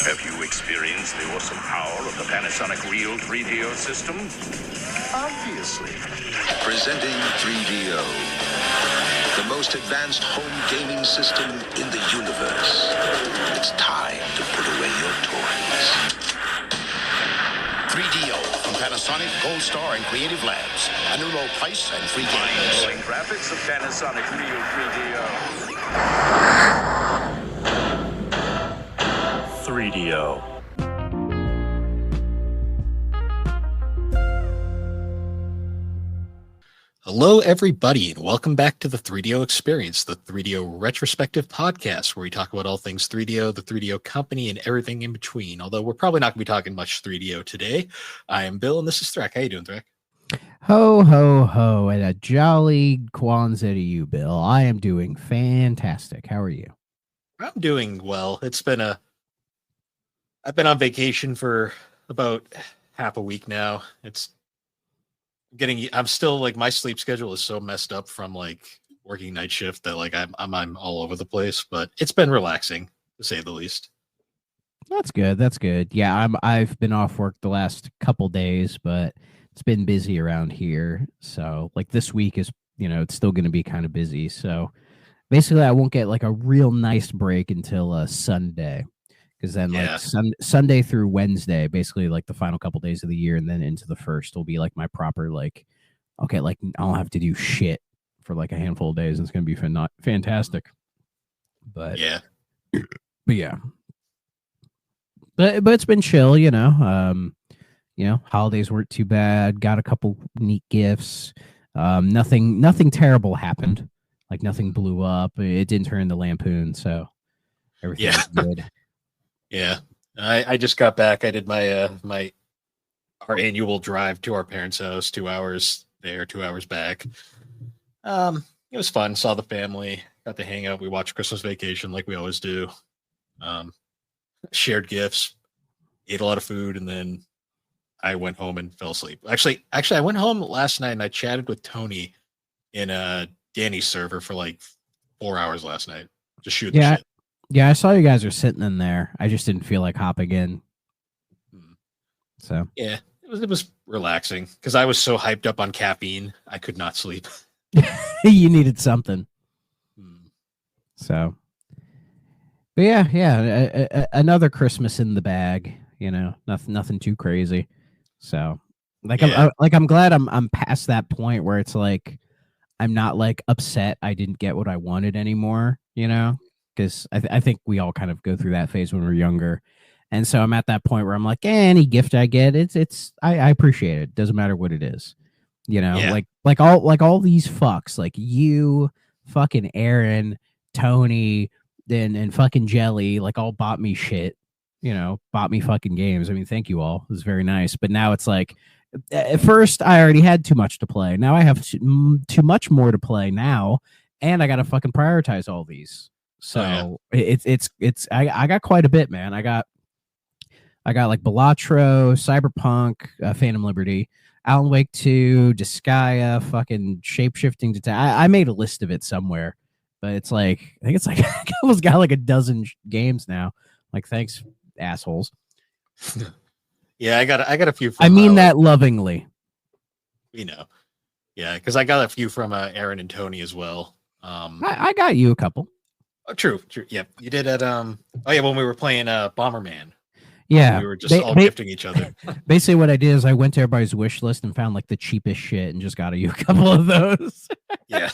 Have you experienced the awesome power of the Panasonic Real 3DO system? Obviously. Presenting 3DO, the most advanced home gaming system in the universe. It's time to put away your toys. 3DO from Panasonic, Gold Star, and Creative Labs. A new low price and free games. Mind-blowing graphics of Panasonic Real 3DO. 3DO. Hello, everybody, and welcome back to the 3DO Experience, the 3DO retrospective podcast, where we talk about all things 3DO, the 3DO company, and everything in between. Although we're probably not going to be talking much 3DO today. I am Bill, and this is Thrak. How you doing, Thrak? Ho, ho, ho, and a jolly Kwanzaa to you, Bill. I am doing fantastic. How are you? I'm doing well. I've been on vacation for about half a week now. I'm still like, my sleep schedule is so messed up from like working night shift that like I'm all over the place, but it's been relaxing to say the least. That's good. That's good. Yeah, I've been off work the last couple days, but it's been busy around here. So like this week is, it's still going to be kind of busy. So basically I won't get like a real nice break until Sunday. Because then, like Sunday through Wednesday, basically like the final couple days of the year, and then into the first will be like my proper like, okay, like I'll have to do shit for like a handful of days. And it's gonna be fantastic. But yeah, but it's been chill, holidays weren't too bad. Got a couple neat gifts. Nothing terrible happened. Like nothing blew up. It didn't turn into Lampoon, so everything was good. Yeah, I just got back. I did our annual drive to our parents' house, 2 hours there, 2 hours back. It was fun. Saw the family, got to hang out. We watched Christmas Vacation like we always do. Shared gifts, ate a lot of food, and then I went home and fell asleep. Actually, I went home last night and I chatted with Tony in Danny's server for like 4 hours last night. Just shooting shit. Yeah, I saw you guys are sitting in there. I just didn't feel like hopping in. So yeah, it was relaxing because I was so hyped up on caffeine, I could not sleep. You needed something. So, but yeah, another Christmas in the bag. Nothing too crazy. So, I'm glad I'm past that point where it's like I'm not like upset I didn't get what I wanted anymore. Because I think we all kind of go through that phase when we're younger. And so I'm at that point where I'm like, any gift I get, I appreciate it. Doesn't matter what it is. Like all these fucks, like you, fucking Aaron, Tony, and fucking Jelly, like all bought me shit, bought me fucking games. I mean, thank you all. It was very nice. But now it's like, at first I already had too much to play. Now I have too much more to play now. And I got to fucking prioritize all these. So I got quite a bit, man. I got like Balatro, Cyberpunk, Phantom Liberty, Alan Wake 2, Disgaea, fucking Shapeshifting. I made a list of it somewhere, but I think it's like I almost got like a dozen games now. Like, thanks, assholes. Yeah, I got a few. I mean that lovingly. Yeah, because I got a few from Aaron and Tony as well. I got you a couple. Oh, true. Yep, you did at when we were playing Bomberman. Yeah, we were just all gifting each other. Basically, what I did is I went to everybody's wish list and found like the cheapest shit and just got you a couple of those. Yeah.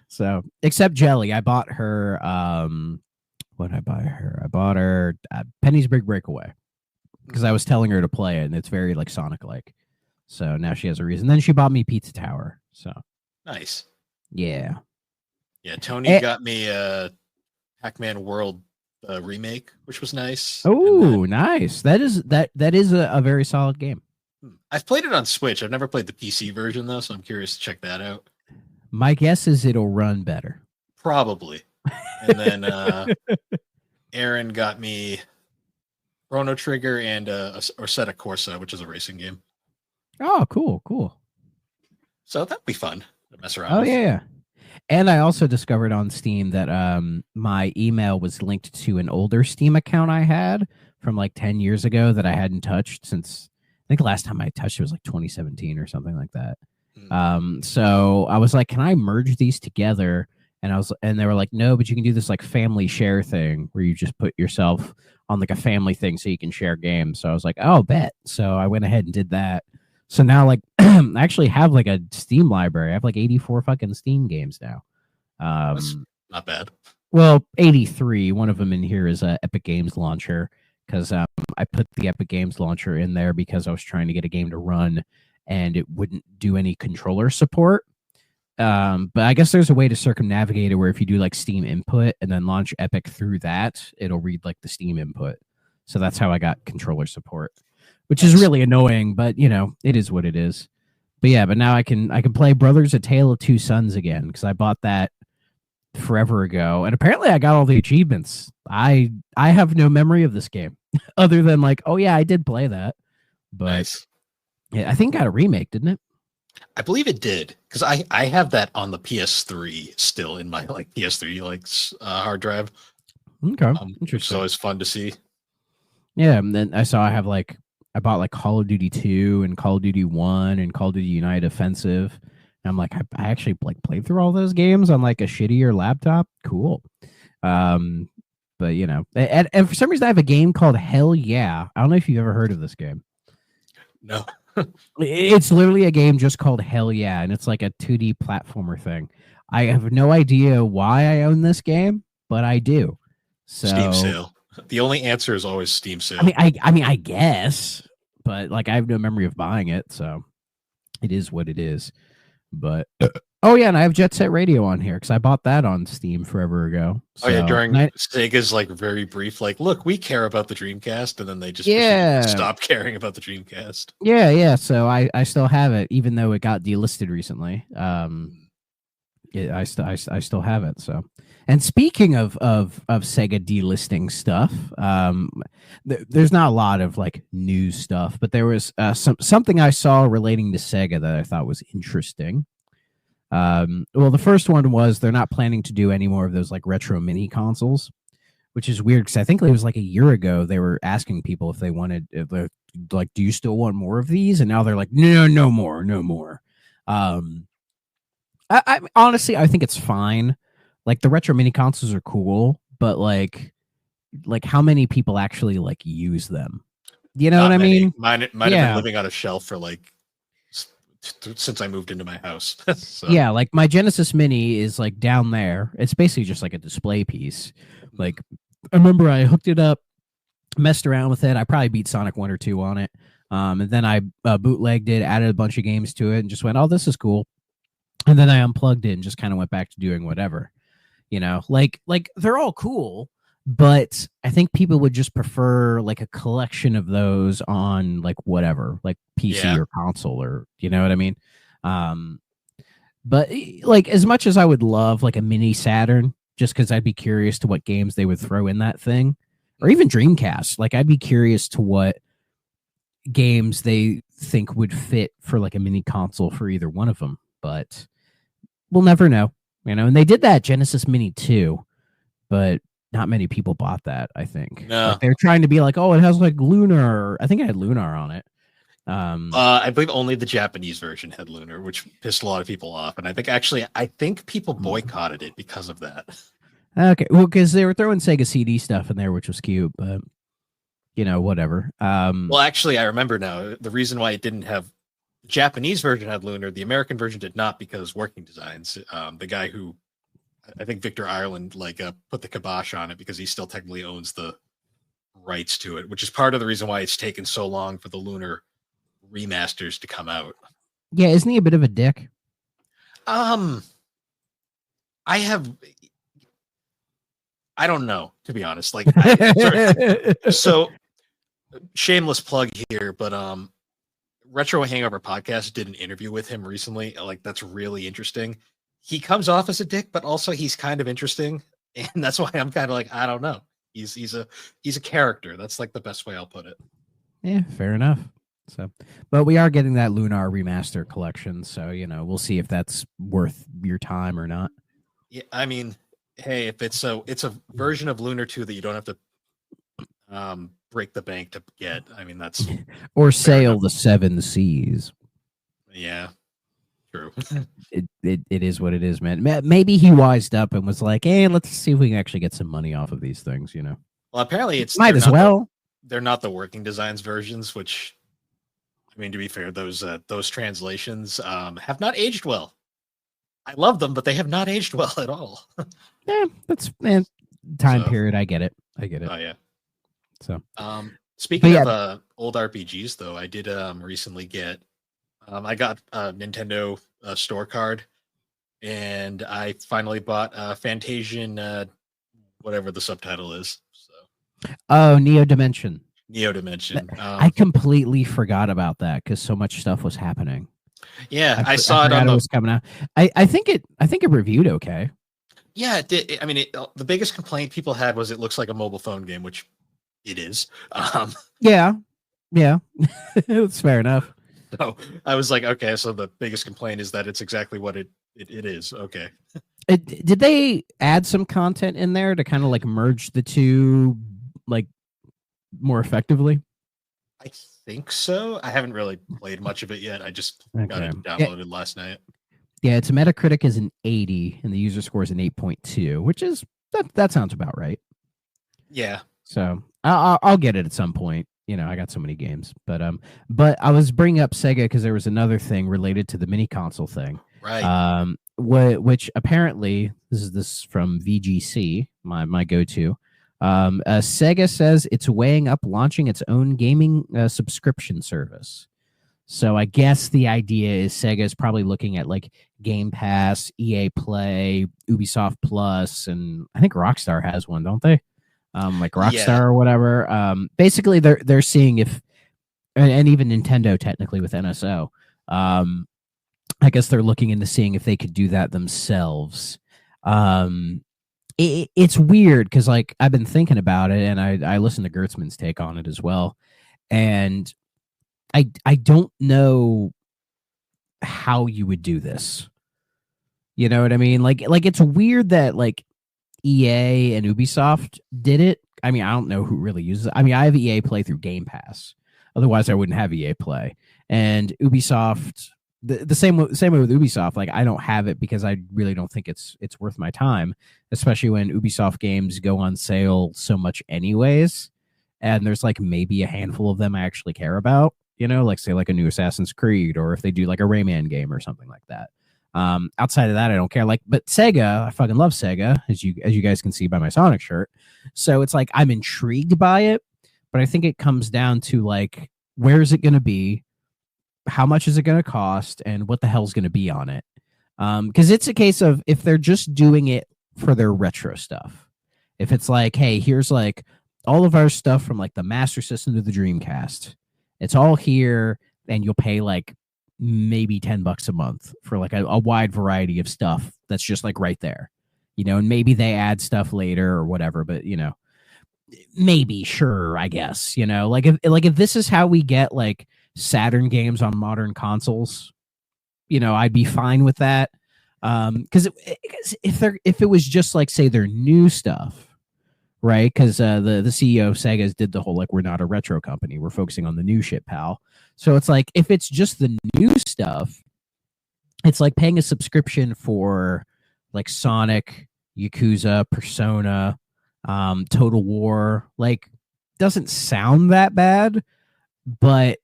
So, except Jelly, I bought her. What did I buy her? I bought her Penny's Big Breakaway because I was telling her to play it, and it's very like Sonic like. So now she has a reason. Then she bought me Pizza Tower. So nice. Yeah. Yeah, Tony got me Pac-Man World remake, which was nice. Oh, nice. That is a very solid game. I've played it on Switch. I've never played the PC version though, so I'm curious to check that out. My guess is it'll run better. Probably. And then Aaron got me Chrono Trigger and Assetto Corsa, which is a racing game. Oh, cool. So that'd be fun to mess around with. Yeah. And I also discovered on Steam that my email was linked to an older Steam account I had from like 10 years ago that I hadn't touched since I think the last time I touched it was like 2017 or something like that. So I was like, can I merge these together? And they were like, no, but you can do this like family share thing where you just put yourself on like a family thing so you can share games. So I was like, oh, bet. So I went ahead and did that. So now, like, I actually have like a Steam library. I have like 84 fucking Steam games now. That's not bad. Well, 83. One of them in here is a Epic Games Launcher because I put the Epic Games Launcher in there because I was trying to get a game to run and it wouldn't do any controller support. But I guess there's a way to circumnavigate it where if you do like Steam input and then launch Epic through that, it'll read like the Steam input. So that's how I got controller support, which is really annoying, but you know, it is what it is. But yeah, but now I can play Brothers: A Tale of Two Sons again because I bought that forever ago, and apparently I got all the achievements. I have no memory of this game other than like, oh yeah, I did play that. But Nice. yeah, I think it got a remake, didn't it? I believe it did because I have that on the PS3 still in my like PS3 like hard drive. Okay, It's interesting. always fun to see. Yeah, and then I bought like Call of Duty 2 and Call of Duty 1 and Call of Duty United Offensive. And I'm like, I actually like played through all those games on like a shittier laptop. Cool. But you know, and for some reason I have a game called Hell Yeah. I don't know if you've ever heard of this game. No. It's literally a game just called Hell Yeah, and it's like a 2D platformer thing. I have no idea why I own this game, but I do. So Steam sale. The only answer is always Steam sale. I mean, I guess, but like I have no memory of buying it, so it is what it is. But oh yeah, and I have Jet Set Radio on here because I bought that on Steam forever ago. Oh yeah, So- during and I- Sega's like very brief, like, look, we care about the Dreamcast, and then they just Yeah. stop caring about the Dreamcast. yeah. So I still have it, even though it got delisted recently. I still have it. So, and speaking of Sega delisting stuff, there's not a lot of like news stuff, but there was something I saw relating to Sega that I thought was interesting. Well, the first one was they're not planning to do any more of those like retro mini consoles, which is weird because I think it was like a year ago they were asking people if they wanted, if they're like, do you still want more of these? And now they're like, no more. I honestly, I think it's fine. Like the retro mini consoles are cool, but like how many people actually like use them? You know Not what I many. mean? Mine have Yeah. been living on a shelf for like since I moved into my house. So, Yeah, like my Genesis Mini is like down there. It's basically just like a display piece. Like I remember I hooked it up, messed around with it. I probably beat Sonic 1 or 2 on it. And then I bootlegged it, added a bunch of games to it, and just went, oh, this is cool. And then I unplugged it and just kind of went back to doing whatever. You know, like they're all cool, but I think people would just prefer like a collection of those on like whatever, like PC Yeah. or console, or you know what I mean? But like as much as I would love like a mini Saturn, just because I'd be curious to what games they would throw in that thing, or even Dreamcast, like I'd be curious to what games they think would fit for like a mini console for either one of them, but we'll never know, you know. And they did that Genesis Mini too, but not many people bought that. I think No. like, they're trying to be like, oh, it has like Lunar. I think it had Lunar on it. I believe only the Japanese version had Lunar, which pissed a lot of people off. And I think people boycotted it because of that. Okay, well, because they were throwing Sega CD stuff in there, which was cute, but you know, whatever. Well, actually, I remember now the reason why it didn't have the Japanese version had Lunar, the American version did not, because Working Designs, the guy who I think Victor Ireland put the kibosh on it because he still technically owns the rights to it, which is part of the reason why it's taken so long for the Lunar remasters to come out. Yeah, isn't he a bit of a dick? I don't know, to be honest. Like, so shameless plug here, but Retro Hangover Podcast did an interview with him recently. Like, that's really interesting. He comes off as a dick, but also he's kind of interesting, and that's why I'm kind of like, I don't know. He's a character. That's like the best way I'll put it. Yeah, fair enough. So, but we are getting that Lunar remaster collection, so you know, we'll see if that's worth your time or not. Yeah, I mean, hey, if it's a version of Lunar 2 that you don't have to break the bank to get. I mean, that's Or fair sail enough. the seven seas. Yeah, true. It is what it is, man. Maybe he wised up and was like, "Hey, let's see if we can actually get some money off of these things." You know, Well, apparently it's might as well. they're not the working designs versions, which I mean, to be fair, those translations have not aged well. I love them, but they have not aged well at all. Yeah, that's man. Time So, period. I get it. I get it. oh yeah. So, Speaking yeah. of old RPGs, though, I did recently get I got a Nintendo store card, and I finally bought Fantasian, whatever the subtitle is. So Oh, Neo Dimension. Neo Dimension. I completely forgot about that because so much stuff was happening. Yeah, I saw it on it was coming out. I think it reviewed okay. Yeah, it did. I mean, the biggest complaint people had was it looks like a mobile phone game, which it is. Yeah, it's fair enough. So I was like, okay, so the biggest complaint is that it's exactly what it is. Okay. Did they add some content in there to kind of like merge the two, like more effectively? I think so. I haven't really played much of it yet. I just got it downloaded last night. Yeah, its Metacritic is an 80 and the user score is an 8.2, which is that sounds about right. Yeah. So I'll get it at some point. You know, I got so many games, but I was bringing up Sega because there was another thing related to the mini console thing, right? Which apparently this from VGC, my go-to. Sega says it's weighing up launching its own gaming subscription service. So I guess the idea is Sega is probably looking at like Game Pass, EA Play, Ubisoft Plus, and I think Rockstar has one, don't they? Like Rockstar or whatever. Basically, they're seeing if, and even Nintendo technically with NSO. I guess they're looking into seeing if they could do that themselves. It's weird because like I've been thinking about it, and I listened to Gertzman's take on it as well, and I don't know how you would do this. You know what I mean? Like it's weird that like EA and Ubisoft did it. I mean, I don't know who really uses it. I mean, I have EA Play through Game Pass. Otherwise, I wouldn't have EA Play. And Ubisoft, the same way with Ubisoft. Like, I don't have it because I really don't think it's worth my time, especially when Ubisoft games go on sale so much anyways. And there's like maybe a handful of them I actually care about. You know, like say like a new Assassin's Creed, or if they do like a Rayman game or something like that. Outside of that, I don't care. Like, but Sega, I fucking love Sega, as you guys can see by my Sonic shirt. So it's like I'm intrigued by it, but I think it comes down to like, where is it going to be, how much is it going to cost, and what the hell's going to be on it. Because it's a case of if they're just doing it for their retro stuff. If it's like, hey, here's like all of our stuff from like the Master System to the Dreamcast, it's all here, and you'll pay like maybe $10 a month for like a wide variety of stuff that's just like right there, you know, and maybe they add stuff later or whatever, but you know, maybe, sure, I guess, you know, like if this is how we get like Saturn games on modern consoles, you know, I'd be fine with that. Because if it was just like say their new stuff, right? Because the CEO of Sega's did the whole like, we're not a retro company, we're focusing on the new shit, pal. So it's like if it's just the new stuff, it's like paying a subscription for like Sonic, Yakuza, Persona, Total War. Like, doesn't sound that bad, but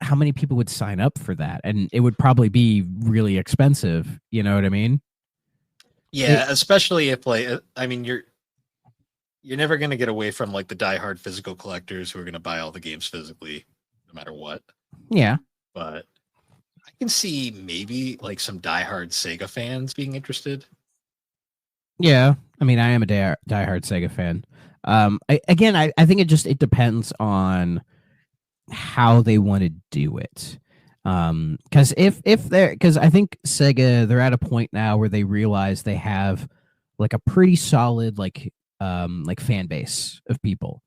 how many people would sign up for that? And it would probably be really expensive. You know what I mean? Yeah, especially if like, I mean, you're never going to get away from like the diehard physical collectors who are going to buy all the games physically, no matter what. Yeah. But I can see maybe like some diehard Sega fans being interested. Yeah. I mean, I am a diehard Sega fan. I think it depends on how they want to do it. Because because I think Sega, they're at a point now where they realize they have like a pretty solid like fan base of people,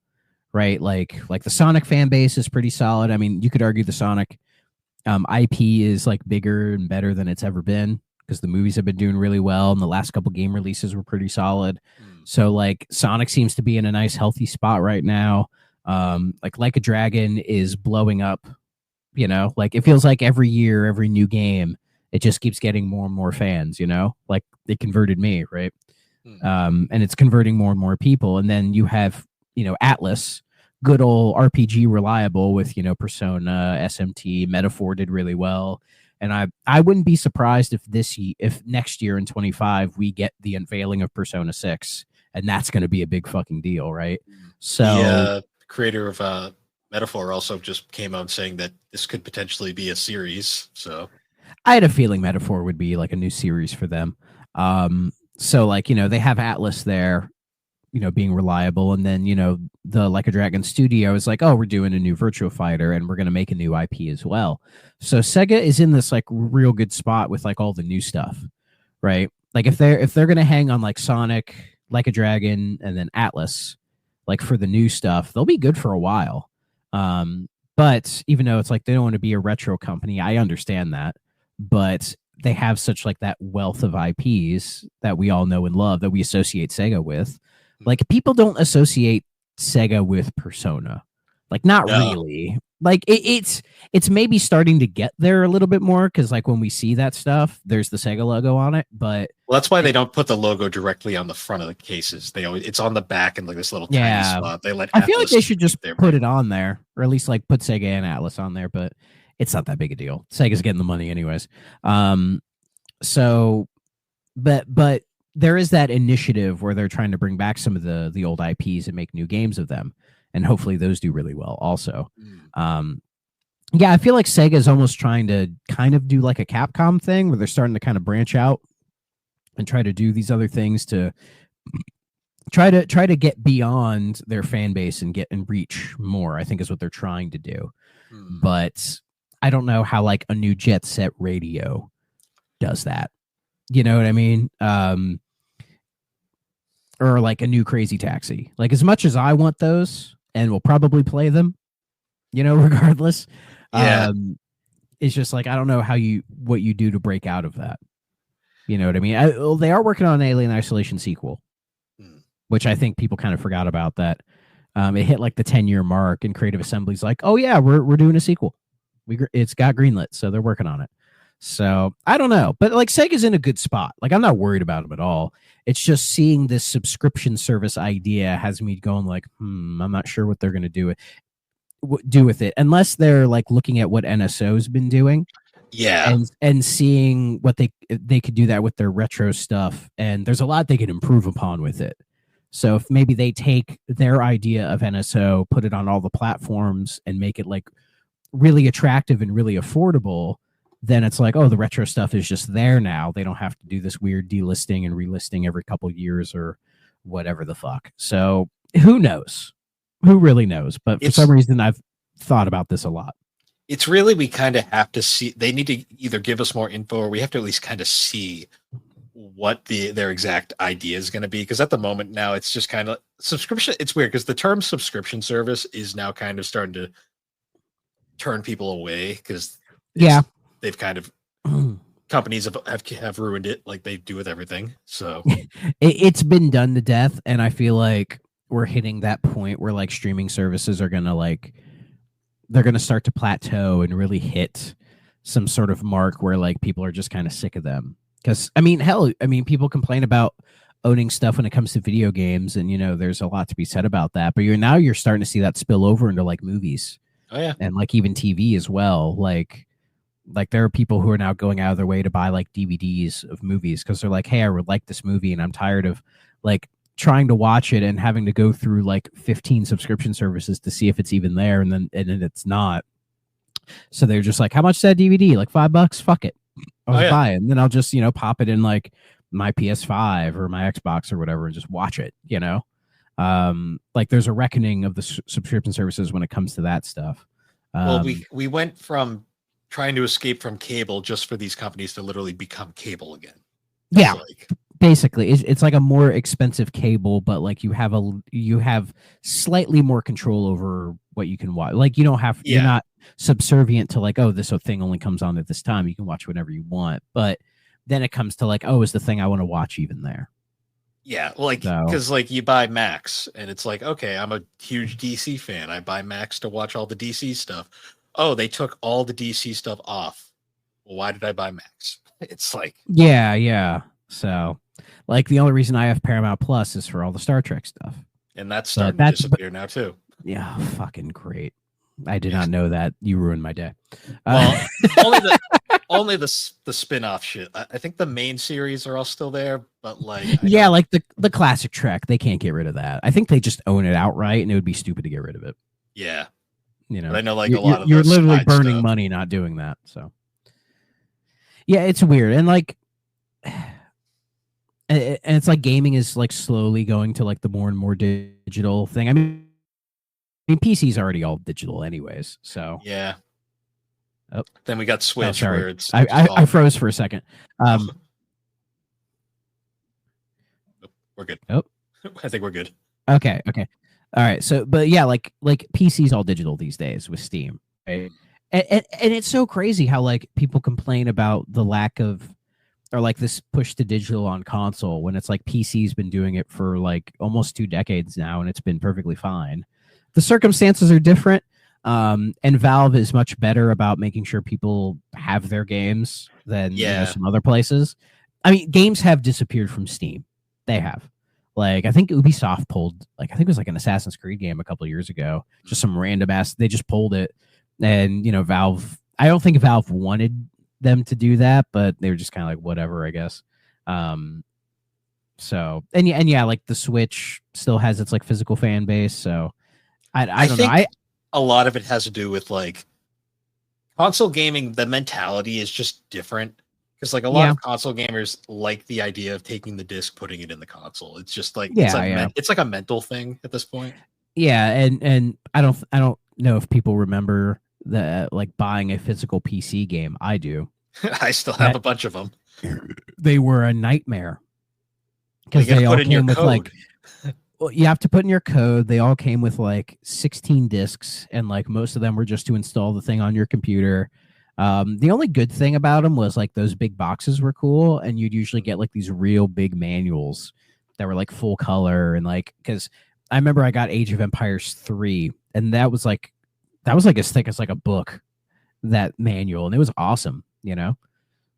right? Like the Sonic fan base is pretty solid. I mean, you could argue the Sonic IP is like bigger and better than it's ever been, because the movies have been doing really well, and the last couple game releases were pretty solid. So like Sonic seems to be in a nice healthy spot right now. Like a Dragon is blowing up. You know, like it feels like every year, every new game, it just keeps getting more and more fans. You know, like it converted me, right? And it's converting more and more people. And then you have, Atlas, good old RPG reliable with, Persona, SMT, Metaphor did really well. And I wouldn't be surprised if next year in 25 we get the unveiling of Persona 6, and that's going to be a big fucking deal, right? So the creator of Metaphor also just came out saying that this could potentially be a series. So I had a feeling Metaphor would be like a new series for them. So like, they have Atlas there, being reliable. And then, the Like a Dragon studio is like, oh, we're doing a new Virtua Fighter and we're going to make a new IP as well. So Sega is in this like real good spot with like all the new stuff, right? Like if they're going to hang on like Sonic, Like a Dragon, and then Atlas, like for the new stuff, they'll be good for a while. But even though it's like they don't want to be a retro company, I understand that. But they have such like that wealth of IPs that we all know and love that we associate Sega with. Like people don't associate Sega with Persona. Like not really. Like it's maybe starting to get there a little bit more because like when we see that stuff, there's the Sega logo on it. But that's why they don't put the logo directly on the front of the cases. It's on the back in like this little tiny spot. I feel like they should just put it on there, or at least like put Sega and Atlas on there. But it's not that big a deal. Sega's getting the money anyways. So, but there is that initiative where they're trying to bring back some of the old IPs and make new games of them, and hopefully those do really well also. Yeah, I feel like Sega is almost trying to kind of do like a Capcom thing where they're starting to kind of branch out and try to do these other things to try to get beyond their fan base and get and reach more, I think is what they're trying to do. But I don't know how like a new Jet Set Radio does that. You know what I mean? Or like a new Crazy Taxi. Like as much as I want those and will probably play them, regardless. Yeah. It's just like I don't know what you do to break out of that. You know what I mean? They are working on an Alien Isolation sequel, which I think people kind of forgot about that. It hit like the 10-year mark, and Creative Assembly's like, oh yeah, we're doing a sequel. It's got greenlit, so they're working on it. So I don't know, but like Sega's in a good spot. Like I'm not worried about them at all. It's just seeing this subscription service idea has me going like, I'm not sure what they're going to do with it, unless they're like looking at what NSO's been doing. Yeah. And seeing what they could do that with their retro stuff. And there's a lot they could improve upon with it. So if maybe they take their idea of NSO, put it on all the platforms and make it like really attractive and really affordable, then it's like, oh, the retro stuff is just there now. They don't have to do this weird delisting and relisting every couple years or whatever the fuck. So who knows? Who really knows? But for some reason, I've thought about this a lot. It's really, we kind of have to see, they need to either give us more info or we have to at least kind of see what their exact idea is going to be. Because at the moment now, it's just kind of subscription. It's weird because the term subscription service is now kind of starting to turn people away because they've kind of companies have ruined it like they do with everything. So it's been done to death. And I feel like we're hitting that point where like streaming services are going to they're going to start to plateau and really hit some sort of mark where like people are just kind of sick of them. Because people complain about owning stuff when it comes to video games, and there's a lot to be said about that. But you're starting to see that spill over into like movies. Oh yeah, and like even TV as well. Like there are people who are now going out of their way to buy like DVDs of movies because they're like, hey, I would like this movie, and I'm tired of like trying to watch it and having to go through like 15 subscription services to see if it's even there, and then it's not. So they're just like, how much is that DVD? Like $5? Fuck it. I'll buy it. And then I'll just, pop it in like my PS5 or my Xbox or whatever and just watch it, like there's a reckoning of the subscription services when it comes to that stuff. Well, we went from trying to escape from cable just for these companies to literally become cable again. Yeah. Basically, it's like a more expensive cable, but like you have slightly more control over what you can watch. Like you're not subservient to like, oh, this thing only comes on at this time. You can watch whatever you want. But then it comes to like, oh, is the thing I want to watch even there? Yeah, like So- because like you buy Max, and it's like, okay, I'm a huge DC fan. I buy Max to watch all the DC stuff. Oh, they took all the DC stuff off. Well, why did I buy Max? It's like, Yeah. So, like, the only reason I have Paramount Plus is for all the Star Trek stuff. and that's So starting that's- to disappear now too. Yeah, fucking great. I did not know that. You ruined my day. Well, only the spin-off shit. I think the main series are all still there, but like yeah, like the classic Trek, they can't get rid of that. I think they just own it outright, and it would be stupid to get rid of it. yeah. You know, But I know like a lot of you're the literally side burning stuff. money not doing that. So, yeah, it's weird, and like, and it's like gaming is like slowly going to like the more and more digital thing. I mean, PC's already all digital, anyways. So, Yeah. Oh. Then we got Switch, sorry. where it's I froze for a second. We're good. Oh. I think we're good. Okay. All right. So, but yeah, like PC's all digital these days with Steam, right? And it's so crazy how like people complain about the lack of, or like this push to digital on console when it's like PC's been doing it for like almost 2 decades now, and it's been perfectly fine. The circumstances are different, and Valve is much better about making sure people have their games than some other places. I mean, games have disappeared from Steam. They have. Like, I think Ubisoft pulled, like, I think it was like an Assassin's Creed game a couple of years ago. Just some random ass. They just pulled it. And, Valve, I don't think Valve wanted them to do that, but they were just kind of like, whatever, I guess. So, and yeah, like the Switch still has its like physical fan base. So, I don't know. A lot of it has to do with like console gaming. The mentality is just different. Because like a lot of console gamers like the idea of taking the disc, putting it in the console. It's just like it's like a mental thing at this point. Yeah, and I don't know if people remember the like buying a physical PC game. I do. I still have a bunch of them. They were a nightmare because they all came with like. Well, you have to put in your code. They all came with like 16 discs, and like most of them were just to install the thing on your computer. The only good thing about them was like those big boxes were cool, and you'd usually get like these real big manuals that were like full color, and like because I remember I got Age of Empires 3, and that was like as thick as like a book, that manual, and it was awesome,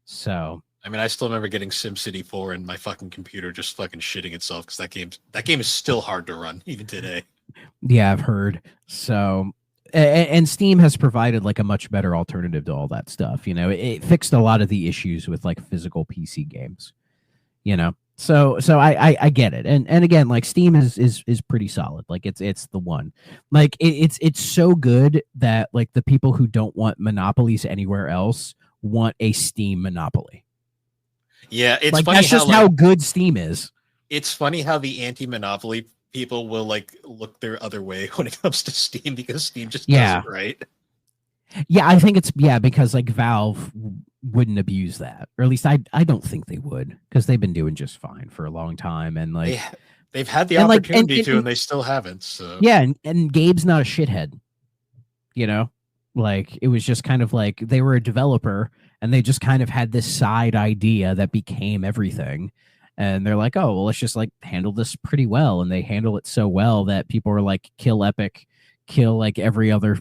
So I mean, I still remember getting SimCity 4 and my fucking computer just fucking shitting itself because that game is still hard to run even today. Yeah, I've heard. So. And Steam has provided like a much better alternative to all that stuff. It fixed a lot of the issues with like physical PC games. So I get it. And again, like Steam is pretty solid. Like it's the one. Like it's so good that like the people who don't want monopolies anywhere else want a Steam monopoly. Yeah, it's like funny that's just how good Steam is. It's funny how the anti-monopoly people will like look their other way when it comes to Steam because Steam just does it right. Yeah, I think it's because like Valve wouldn't abuse that, or at least I don't think they would, because they've been doing just fine for a long time, and like they've had the opportunity to, and they still haven't. So yeah, and Gabe's not a shithead, like it was just kind of like they were a developer and they just kind of had this side idea that became everything. And they're like, oh, well, let's just like handle this pretty well. And they handle it so well that people are like, kill Epic, kill like every other,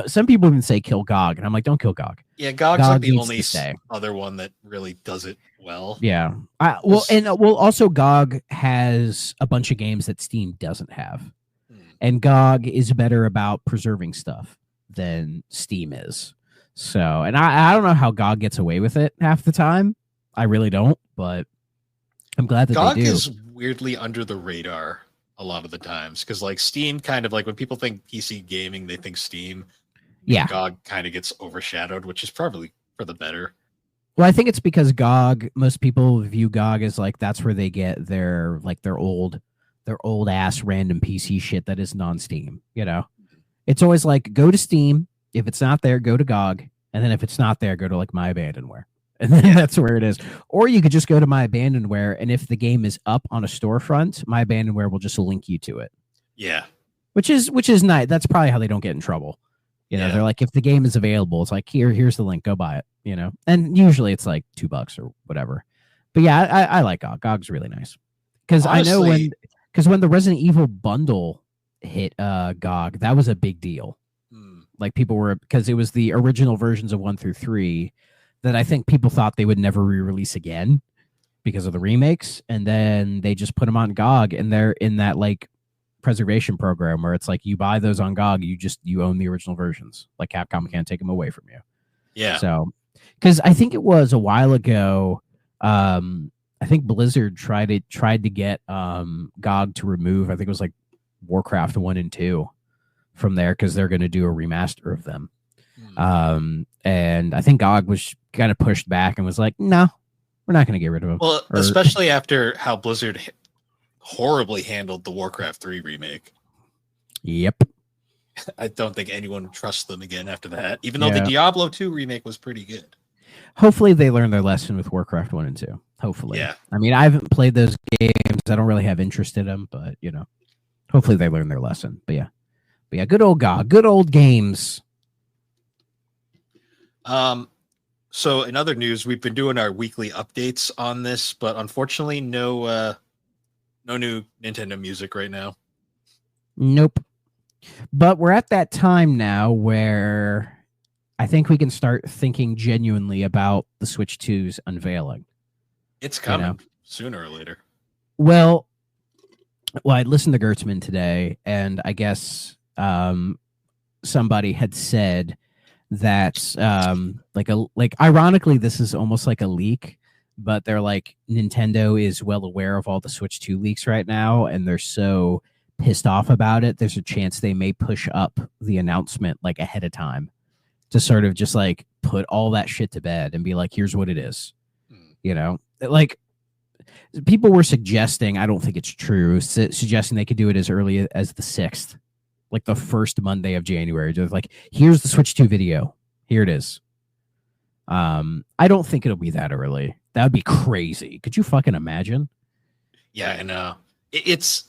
some people even say kill GOG. And I'm like, don't kill GOG. Yeah, GOG's like the only other one that really does it well. Yeah. Also GOG has a bunch of games that Steam doesn't have. And GOG is better about preserving stuff than Steam is. So, and I don't know how GOG gets away with it half the time. I really don't, but I'm glad that GOG they do. is weirdly under the radar a lot of the times because like Steam kind of like when people think PC gaming, they think Steam. Yeah. GOG kind of gets overshadowed, which is probably for the better. Well, I think it's because GOG, most people view GOG as like that's where they get their old ass random PC shit that is non-Steam, It's always like go to Steam, if it's not there, go to GOG, and then if it's not there, go to like My Abandonware. And then that's where it is. Or you could just go to My Abandonware, and if the game is up on a storefront, My Abandonware will just link you to it. Yeah. Which is nice. That's probably how they don't get in trouble. Yeah. They're like, if the game is available, it's like, here's the link, go buy it, and usually it's like $2 or whatever. But yeah, I like GOG. GOG's really nice. Because I know when the Resident Evil bundle hit GOG, that was a big deal. Like people were, because it was the original versions of 1 through 3 that I think people thought they would never re-release again because of the remakes, and then they just put them on GOG, and they're in that like preservation program where it's like you buy those on GOG, you own the original versions. Like Capcom can't take them away from you. Yeah. So, because I think it was a while ago, I think Blizzard tried to get GOG to remove, I think it was like Warcraft 1 and 2 from there because they're going to do a remaster of them. And I think GOG was kind of pushed back and was like, no, we're not going to get rid of them. Well, especially after how Blizzard horribly handled the Warcraft 3 remake. Yep. I don't think anyone would trust them again after that, even though the Diablo 2 remake was pretty good. Hopefully they learned their lesson with Warcraft 1 and 2. Hopefully. Yeah. I mean, I haven't played those games. I don't really have interest in them, but, hopefully they learned their lesson. But yeah, good old GOG, good old games. So in other news, we've been doing our weekly updates on this, but unfortunately no new Nintendo music right now. Nope. But we're at that time now where I think we can start thinking genuinely about the Switch 2's unveiling. It's coming sooner or later. Well, I listened to Gertzman today, and I guess somebody had said that ironically, this is almost like a leak, but they're like, Nintendo is well aware of all the Switch 2 leaks right now, and they're so pissed off about it. There's a chance they may push up the announcement like ahead of time to sort of just like put all that shit to bed and be like, here's what it is. Like people were suggesting, I don't think it's true, suggesting they could do it as early as the 6th, like the first Monday of January. Just like, here's the Switch 2 video. Here it is. I don't think it'll be that early. That would be crazy. Could you fucking imagine? Yeah, I know. It's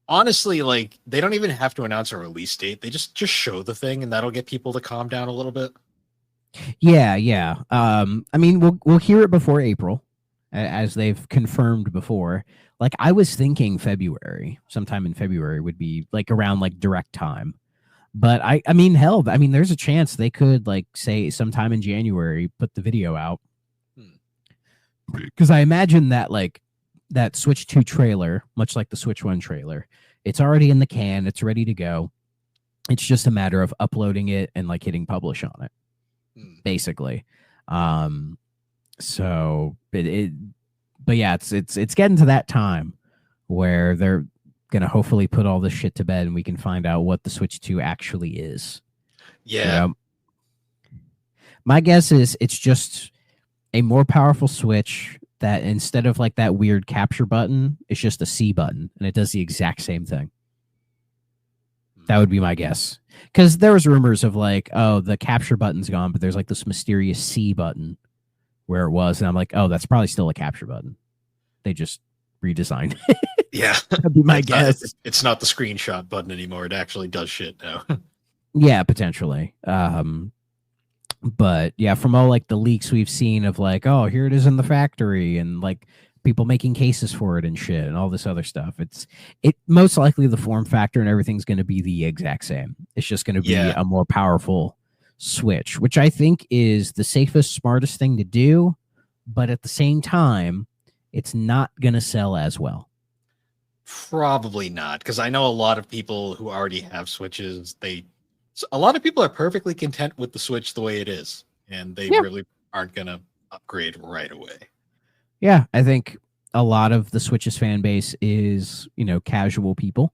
honestly like they don't even have to announce a release date. They just show the thing, and that'll get people to calm down a little bit. Yeah. I mean, we'll hear it before April, as they've confirmed before. Like, I was thinking February, sometime in February would be like around like direct time. But I mean, hell, there's a chance they could like say sometime in January, put the video out. Because I imagine that like that Switch 2 trailer, much like the Switch 1 trailer, it's already in the can. It's ready to go. It's just a matter of uploading it and like hitting publish on it, basically. So but yeah, it's getting to that time where they're gonna hopefully put all this shit to bed and we can find out what the Switch 2 actually is. Yeah. My guess is it's just a more powerful Switch that instead of like that weird capture button, it's just a C button and it does the exact same thing. That would be my guess. Because there was rumors of like, oh, the capture button's gone, but there's like this mysterious C button where it was. And I'm like, oh, that's probably still a capture button. They just redesigned it. Yeah. That'd be my guess. It's not the screenshot button anymore. It actually does shit now. Yeah, potentially. But yeah, from all like the leaks we've seen of like, oh, here it is in the factory, and like people making cases for it and shit and all this other stuff. It most likely the form factor and everything's going to be the exact same. It's just going to be a more powerful Switch, which I think is the safest, smartest thing to do. But at the same time, it's not going to sell as well. Probably not, because I know a lot of people who already have Switches. A lot of people are perfectly content with the Switch the way it is, and they really aren't going to upgrade right away. Yeah, I think a lot of the Switch's fan base is, casual people,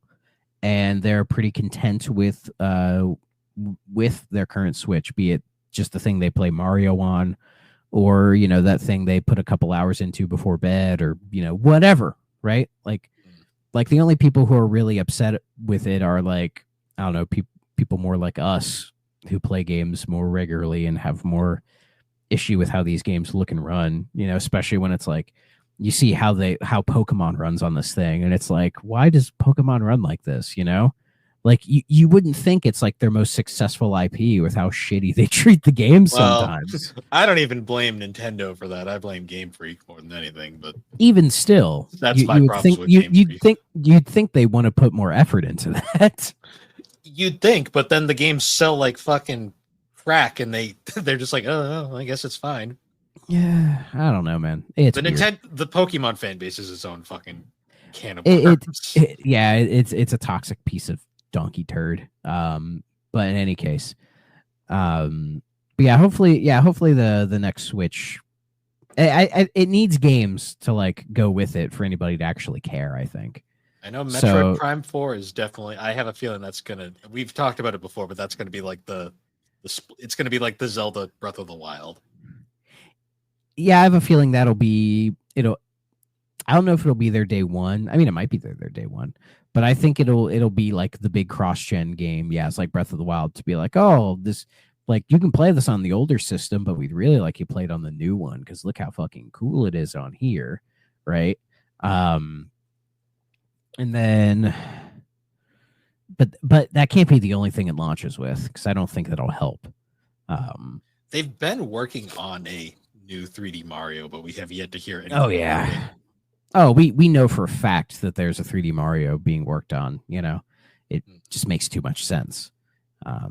and they're pretty content with their current Switch, be it just the thing they play Mario on, or, that thing they put a couple hours into before bed, or, whatever, right? Like the only people who are really upset with it are like, I don't know, people more like us who play games more regularly and have more issue with how these games look and run, especially when it's like you see how Pokemon runs on this thing, and it's like, why does Pokemon run like this? Like you wouldn't think it's like their most successful IP with how shitty they treat the game sometimes. I don't even blame Nintendo for that. I blame Game Freak more than anything, but Even still, that's my you would problems think with Game Freak. you'd think they want to put more effort into that. You'd think, but then the games sell like fucking crack, and they're just like, oh, I guess it's fine. Yeah, I don't know, man. It's the Pokemon fan base is its own fucking can of worms. It's a toxic piece of donkey turd. But in any case, but yeah, hopefully the next Switch, it needs games to like go with it for anybody to actually care. I think. I know Metroid Prime 4 is definitely. I have a feeling that's gonna. We've talked about it before, but that's gonna be like it's gonna be like the Zelda Breath of the Wild. Yeah, I have a feeling I don't know if it'll be their day one. I mean, it might be their day one, but I think it'll be like the big cross-gen game. Yeah, it's like Breath of the Wild to be like, oh, this, like, you can play this on the older system, but we'd really like you played on the new one because look how fucking cool it is on here, right? And then, but that can't be the only thing it launches with because I don't think that'll help. They've been working on a new 3D Mario, but we have yet to hear anything. Oh yeah. Oh, we know for a fact that there's a 3D Mario being worked on. You know, it just makes too much sense. But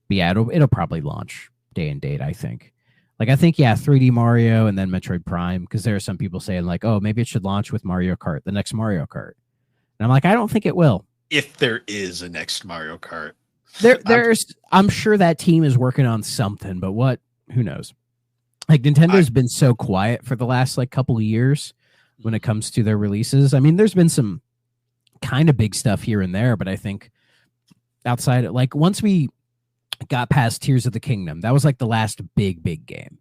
yeah, it'll probably launch day and date. I think. Like, I think 3D Mario and then Metroid Prime, because there are some people saying like, oh, maybe it should launch with Mario Kart, the next Mario Kart. And I'm like, I don't think it will. If there is a next Mario Kart, I'm sure that team is working on something, but what? Who knows? Like, Nintendo's been so quiet for the last like couple of years when it comes to their releases. I mean, there's been some kind of big stuff here and there, but I think outside, like, once we got past Tears of the Kingdom, that was like the last big game.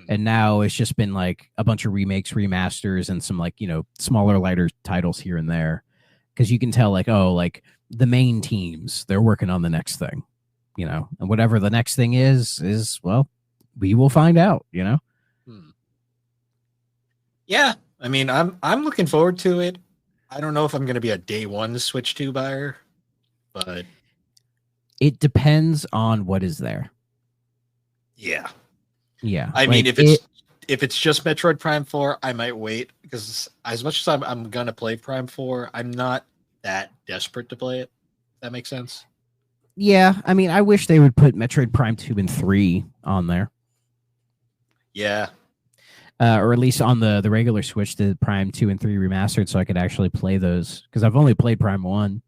And now it's just been like a bunch of remakes, remasters, and some like, you know, smaller, lighter titles here and there. Because you can tell, like, oh, like the main teams, they're working on the next thing, you know, and whatever the next thing is, well, we will find out, you know? Yeah. I mean, I'm looking forward to it. I don't know if I'm going to be a day one Switch 2 buyer, but it depends on what is there. Yeah. Yeah. I mean, if it's just Metroid Prime 4, I might wait because as much as I'm going to play Prime 4, I'm not that desperate to play it. That makes sense. Yeah. I mean, I wish they would put Metroid Prime 2 and 3 on there. Yeah. Or at least on the regular Switch, the Prime 2 and 3 remastered, so I could actually play those. Because I've only played Prime 1,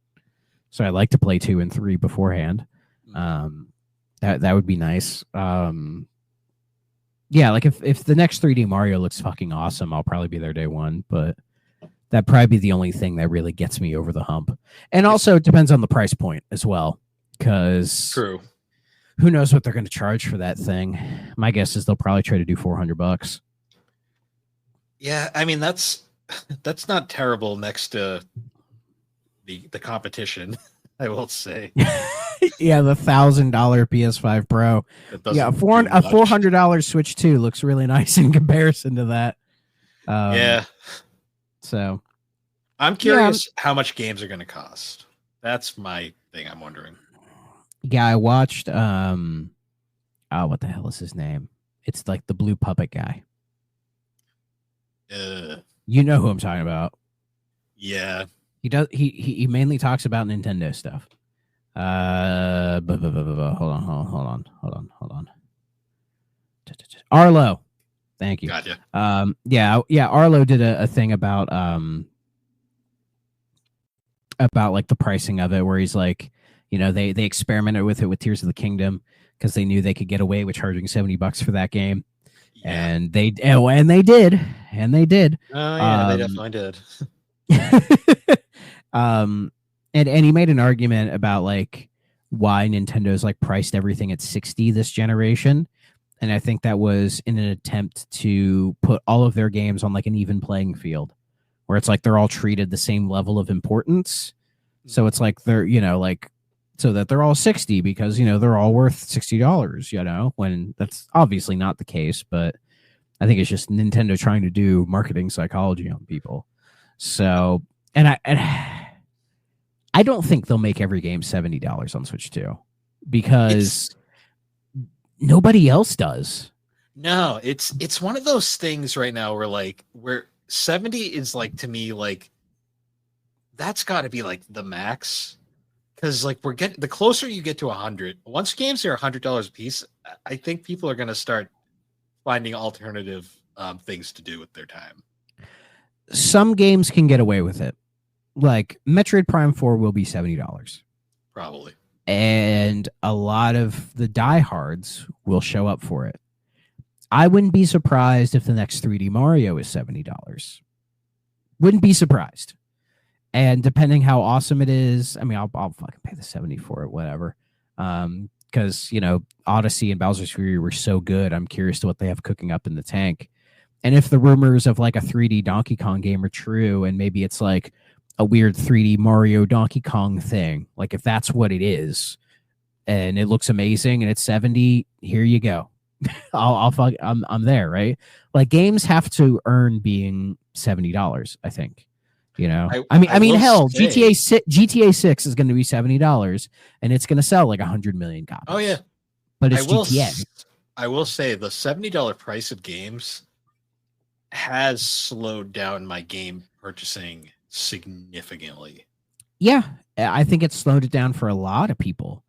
so I like to play 2 and 3 beforehand. That would be nice. Yeah, like if the next 3D Mario looks fucking awesome, I'll probably be there day one. But that'd probably be the only thing that really gets me over the hump. And also, it depends on the price point as well. Because true, who knows what they're going to charge for that thing? My guess is they'll probably try to do $400. Yeah, I mean that's not terrible next to the competition, I will say. Yeah, the $1,000 PS5 Pro. Yeah, a $400 Switch 2 looks really nice in comparison to that. Yeah. So I'm curious how much games are going to cost. That's my thing. I'm wondering. Yeah, I watched. What the hell is his name? It's like the blue puppet guy. You know who I'm talking about. Yeah. He does. He mainly talks about Nintendo stuff. Hold on. Arlo. Thank you. Gotcha. Yeah. Arlo did a thing about like the pricing of it, where he's like, you know, they experimented with it with Tears of the Kingdom because they knew they could get away with charging $70 for that game. Yeah. And they did. Oh yeah, they definitely did. And he made an argument about like why Nintendo's like priced everything at 60 this generation. And I think that was in an attempt to put all of their games on like an even playing field, where it's like they're all treated the same level of importance. So it's like they're, you know, like, so that they're all 60 because, you know, they're all worth $60, you know, when that's obviously not the case. But I think it's just Nintendo trying to do marketing psychology on people. So, and I don't think they'll make every game $70 on Switch 2 because nobody else does. No, it's one of those things right now where 70 is like, to me, like that's got to be like the max, because like we're getting, the closer you get to 100, once games are $100 a piece, I think people are going to start finding alternative things to do with their time. Some games can get away with it. Like Metroid Prime 4 will be $70. Probably. And a lot of the diehards will show up for it. I wouldn't be surprised if the next 3D Mario is $70. Wouldn't be surprised. And depending how awesome it is, I mean, I'll fucking pay the 70 for it, whatever. Because, you know, Odyssey and Bowser's Fury were so good. I'm curious to what they have cooking up in the tank. And if the rumors of like a 3D Donkey Kong game are true, and maybe it's like a weird 3D Mario Donkey Kong thing, like if that's what it is, and it looks amazing and it's 70, here you go. I'm there, right? Like games have to earn being $70, I think. You know, I mean, hell, say, GTA 6 is going to be $70, and it's going to sell like 100 million copies. Oh yeah, but it's GTA. I will say the $70 price of games has slowed down my game purchasing significantly. Yeah, I think it's slowed it down for a lot of people,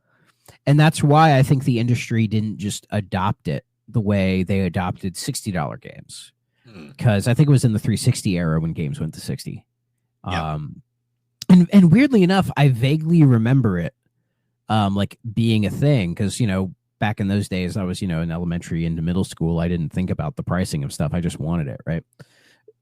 and that's why I think the industry didn't just adopt it the way they adopted $60 games, because I think it was in the 360 era when games went to 60. Yep. And weirdly enough, I vaguely remember it like being a thing, because, you know, back in those days, I was, you know, in elementary into middle school. I didn't think about the pricing of stuff. I just wanted it, right?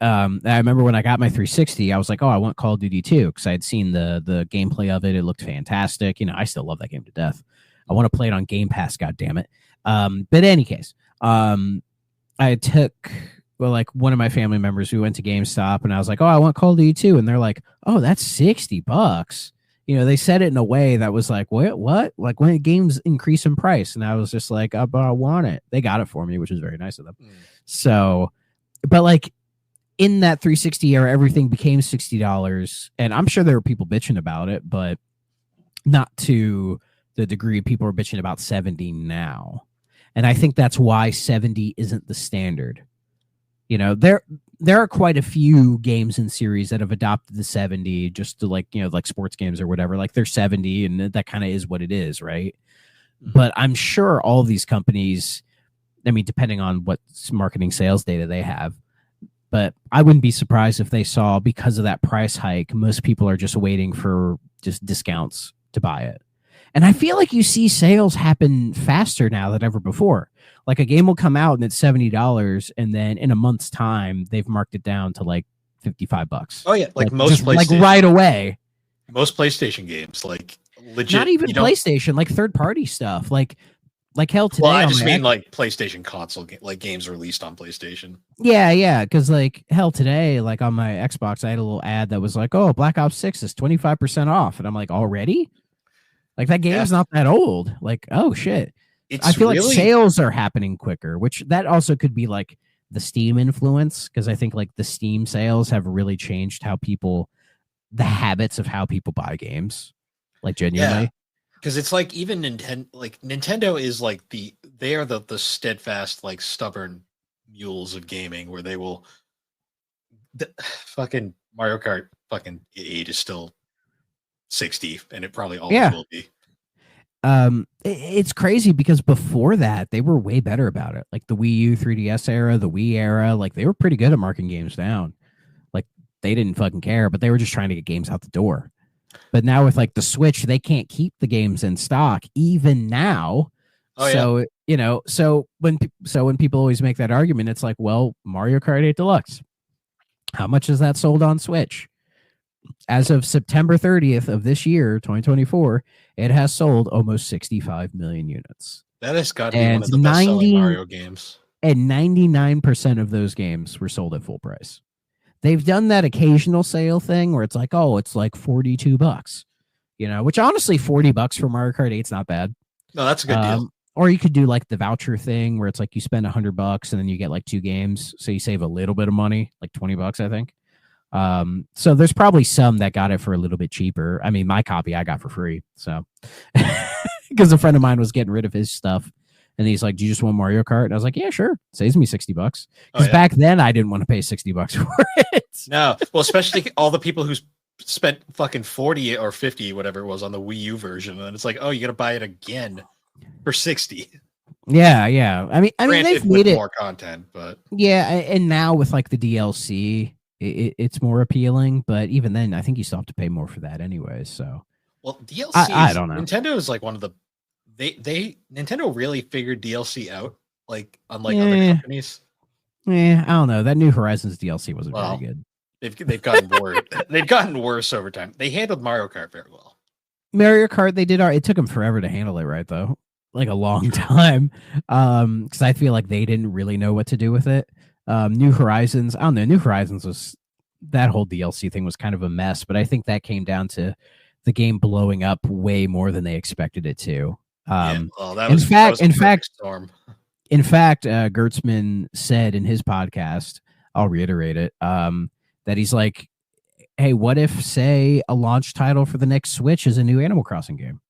I remember when I got my 360, I was like, oh, I want Call of Duty 2, because I had seen the gameplay of it. It looked fantastic. You know, I still love that game to death. I want to play it on Game Pass, God damn it. But in any case, I took... Well, like one of my family members who went to GameStop, and I was like, oh, I want Call of Duty 2. And they're like, oh, that's $60. You know, they said it in a way that was like, what? Like when games increase in price. And I was just like, oh, but I want it. They got it for me, which was very nice of them. So, but like in that 360 era, everything became $60. And I'm sure there were people bitching about it, but not to the degree people are bitching about 70 now. And I think that's why 70 isn't the standard. You know, there are quite a few games in series that have adopted the 70 just to, like, you know, like sports games or whatever. Like they're 70, and that kind of is what it is, right? But I'm sure all of these companies, I mean, depending on what marketing sales data they have, but I wouldn't be surprised if they saw, because of that price hike, most people are just waiting for just discounts to buy it. And I feel like you see sales happen faster now than ever before. Like a game will come out and it's $70, and then in a month's time, they've marked it down to like $55. Oh yeah, like most just, PlayStation, like right away. Most PlayStation games, like legit. Not even PlayStation, like third party stuff, like hell today. Well, I just mean like PlayStation console, like games released on PlayStation. Yeah, because like hell today, like on my Xbox, I had a little ad that was like, "Oh, Black Ops 6 is 25% off," and I'm like, "Already?" Like that game's not that old. Like, oh shit. I feel like sales are happening quicker, which that also could be like the Steam influence, because I think like the Steam sales have really changed the habits of how people buy games, like genuinely. Yeah, because it's like even Nintendo is like they are the steadfast, like stubborn mules of gaming, where they will fucking Mario Kart fucking 8 is still 60, and it probably always will be. It's crazy because before that they were way better about it. Like the Wii U 3DS era, the Wii era, like they were pretty good at marking games down. Like they didn't fucking care, but they were just trying to get games out the door. But now with like the Switch, they can't keep the games in stock even now. You know, so when people always make that argument, it's like, well, Mario Kart 8 Deluxe, how much is that sold on Switch? As of September 30th of this year, 2024, it has sold almost 65 million units. That has got to be one of the best-selling Mario games. And 99% of those games were sold at full price. They've done that occasional sale thing where it's like, oh, it's like $42, you know, which honestly, $40 for Mario Kart 8 is not bad. No, that's a good deal. Or you could do like the voucher thing where it's like you spend $100 and then you get like 2 games, so you save a little bit of money, like $20, I think. So there's probably some that got it for a little bit cheaper. I mean, my copy I got for free. So because a friend of mine was getting rid of his stuff. And he's like, "Do you just want Mario Kart?" And I was like, "Yeah, sure." Saves me $60. Because back then I didn't want to pay $60 for it. No, well, especially all the people who spent fucking 40 or 50, whatever it was, on the Wii U version, and it's like, oh, you got to buy it again for 60. Yeah, yeah. I mean, Granted, they've made it more content, but yeah. And now with like the DLC, it's more appealing. But even then, I think you still have to pay more for that anyway. So, well, DLC. I don't know. Nintendo is like one of the Nintendo really figured DLC out, like unlike other companies. Yeah, I don't know. That New Horizons DLC wasn't very good. They've gotten worse. They've gotten worse over time. They handled Mario Kart very well. Mario Kart, they did. It took them forever to handle it, right? Though, like a long time. Because I feel like they didn't really know what to do with it. New Horizons, I don't know. New Horizons was that whole DLC thing was kind of a mess, but I think that came down to the game blowing up way more than they expected it to. In fact, Gertzman said in his podcast, I'll reiterate it, that he's like, hey, what if, say, a launch title for the next Switch is a new Animal Crossing game?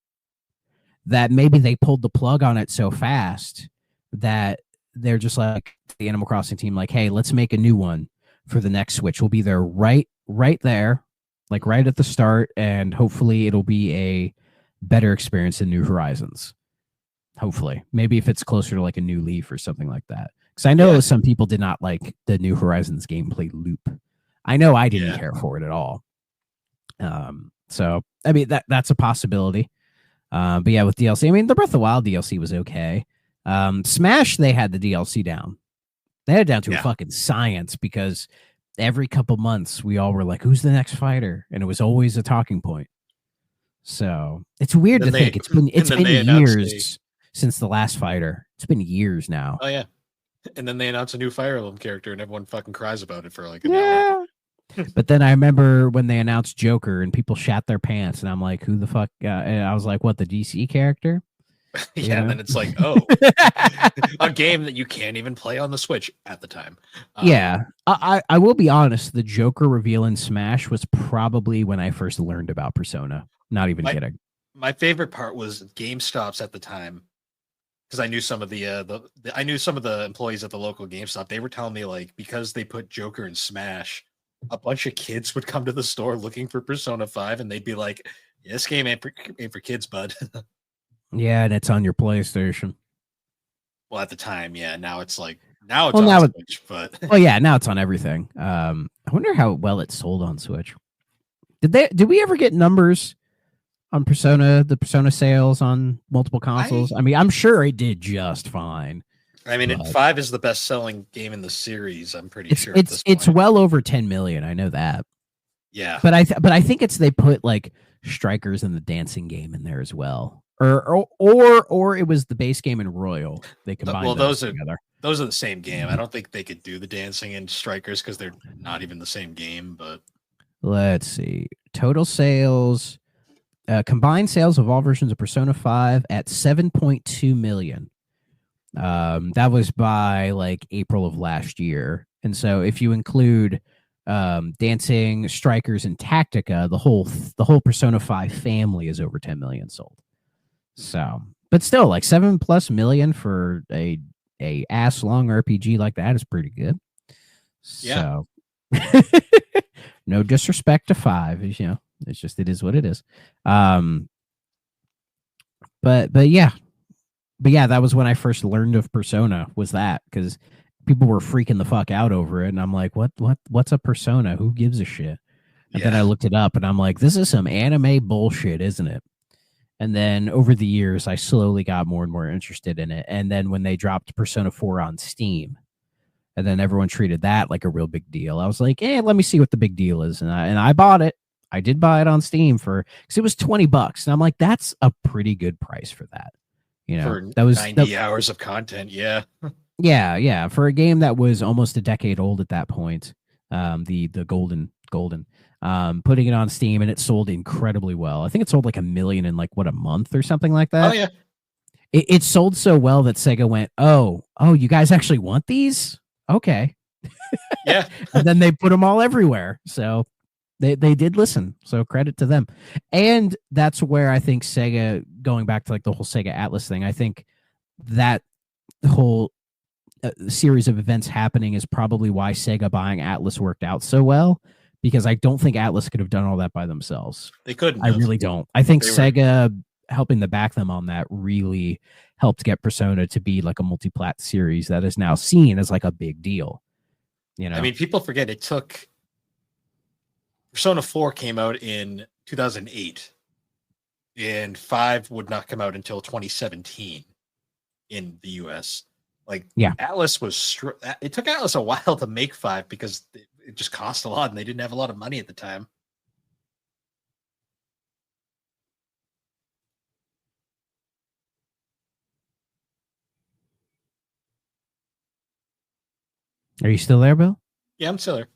That maybe they pulled the plug on it so fast that they're just like the Animal Crossing team, like, hey, let's make a new one for the next Switch. We'll be there right there, like right at the start, and hopefully it'll be a better experience than New Horizons. Hopefully, maybe if it's closer to like a New Leaf or something like that. Because I know some people did not like the New Horizons gameplay loop. I know I didn't care for it at all. So I mean that's a possibility. But yeah, with DLC, I mean the Breath of the Wild DLC was okay. Smash, they had the DLC down. They had it down to a fucking science because every couple months we all were like, "Who's the next fighter?" And it was always a talking point. So it's weird to think it's been years since the last fighter. It's been years now. Oh yeah, and then they announced a new Fire Emblem character, and everyone fucking cries about it for like an hour. But then I remember when they announced Joker, and people shat their pants, and I'm like, "Who the fuck?" And I was like, "What, the DC character?" Yeah, and then it's like, oh, a game that you can't even play on the Switch at the time. Yeah, I will be honest. The Joker reveal in Smash was probably when I first learned about Persona. Not even kidding. My favorite part was GameStops at the time, because I knew some of I knew some of the employees at the local GameStop. They were telling me like because they put Joker in Smash, a bunch of kids would come to the store looking for Persona 5, and they'd be like, yeah, "This game ain't for kids, bud." Yeah, and it's on your PlayStation. Well, at the time, yeah. Now it's like on Switch, but now it's on everything. I wonder how well it sold on Switch. Did we ever get numbers on the Persona sales on multiple consoles? I mean, I'm sure it did just fine. I mean, 5 is the best-selling game in the series. I'm pretty sure it's well over 10 million. I know that. Yeah, but I think they put like Strikers and the dancing game in there as well. Or it was the base game and Royal. They combined those together. Those are the same game. I don't think they could do the dancing and Strikers because they're not even the same game. But let's see. Total sales, combined sales of all versions of Persona 5 at 7.2 million. That was by like April of last year. And so if you include dancing, Strikers, and Tactica, the whole Persona 5 family is over 10 million sold. So, but still, like 7+ million for a ass long RPG like that is pretty good. Yeah. So, no disrespect to 5, it's just it is what it is. But yeah, that was when I first learned of Persona. Was that because people were freaking the fuck out over it, and I'm like, what's a Persona? Who gives a shit? And then I looked it up, and I'm like, this is some anime bullshit, isn't it? And then over the years, I slowly got more and more interested in it. And then when they dropped Persona 4 on Steam, and then everyone treated that like a real big deal, I was like, let me see what the big deal is. And I bought it. I did buy it on Steam because it was $20. And I'm like, that's a pretty good price for that. For that was 90 hours of content. Yeah. Yeah. For a game that was almost a decade old at that point, the golden, putting it on Steam, and it sold incredibly well. I think it sold like 1 million in like a month or something like that. Oh yeah. It sold so well that Sega went, oh, you guys actually want these? Okay. Yeah. And then they put them all everywhere. So they did listen. So credit to them. And that's where I think Sega, going back to like the whole Sega Atlas thing, I think that whole series of events happening is probably why Sega buying Atlas worked out so well, because I don't think Atlas could have done all that by themselves. They couldn't. I really don't. I think They were- Sega helping to back them on that really helped get Persona to be like a multi-plat series that is now seen as like a big deal. You know, I mean, people forget it took Persona 4 came out in 2008, and 5 would not come out until 2017 in the US. Like, Yeah. Atlas was it took Atlas a while to make 5 because it just cost a lot and they didn't have a lot of money at the time. Are you still there, Bill? Yeah, I'm still there.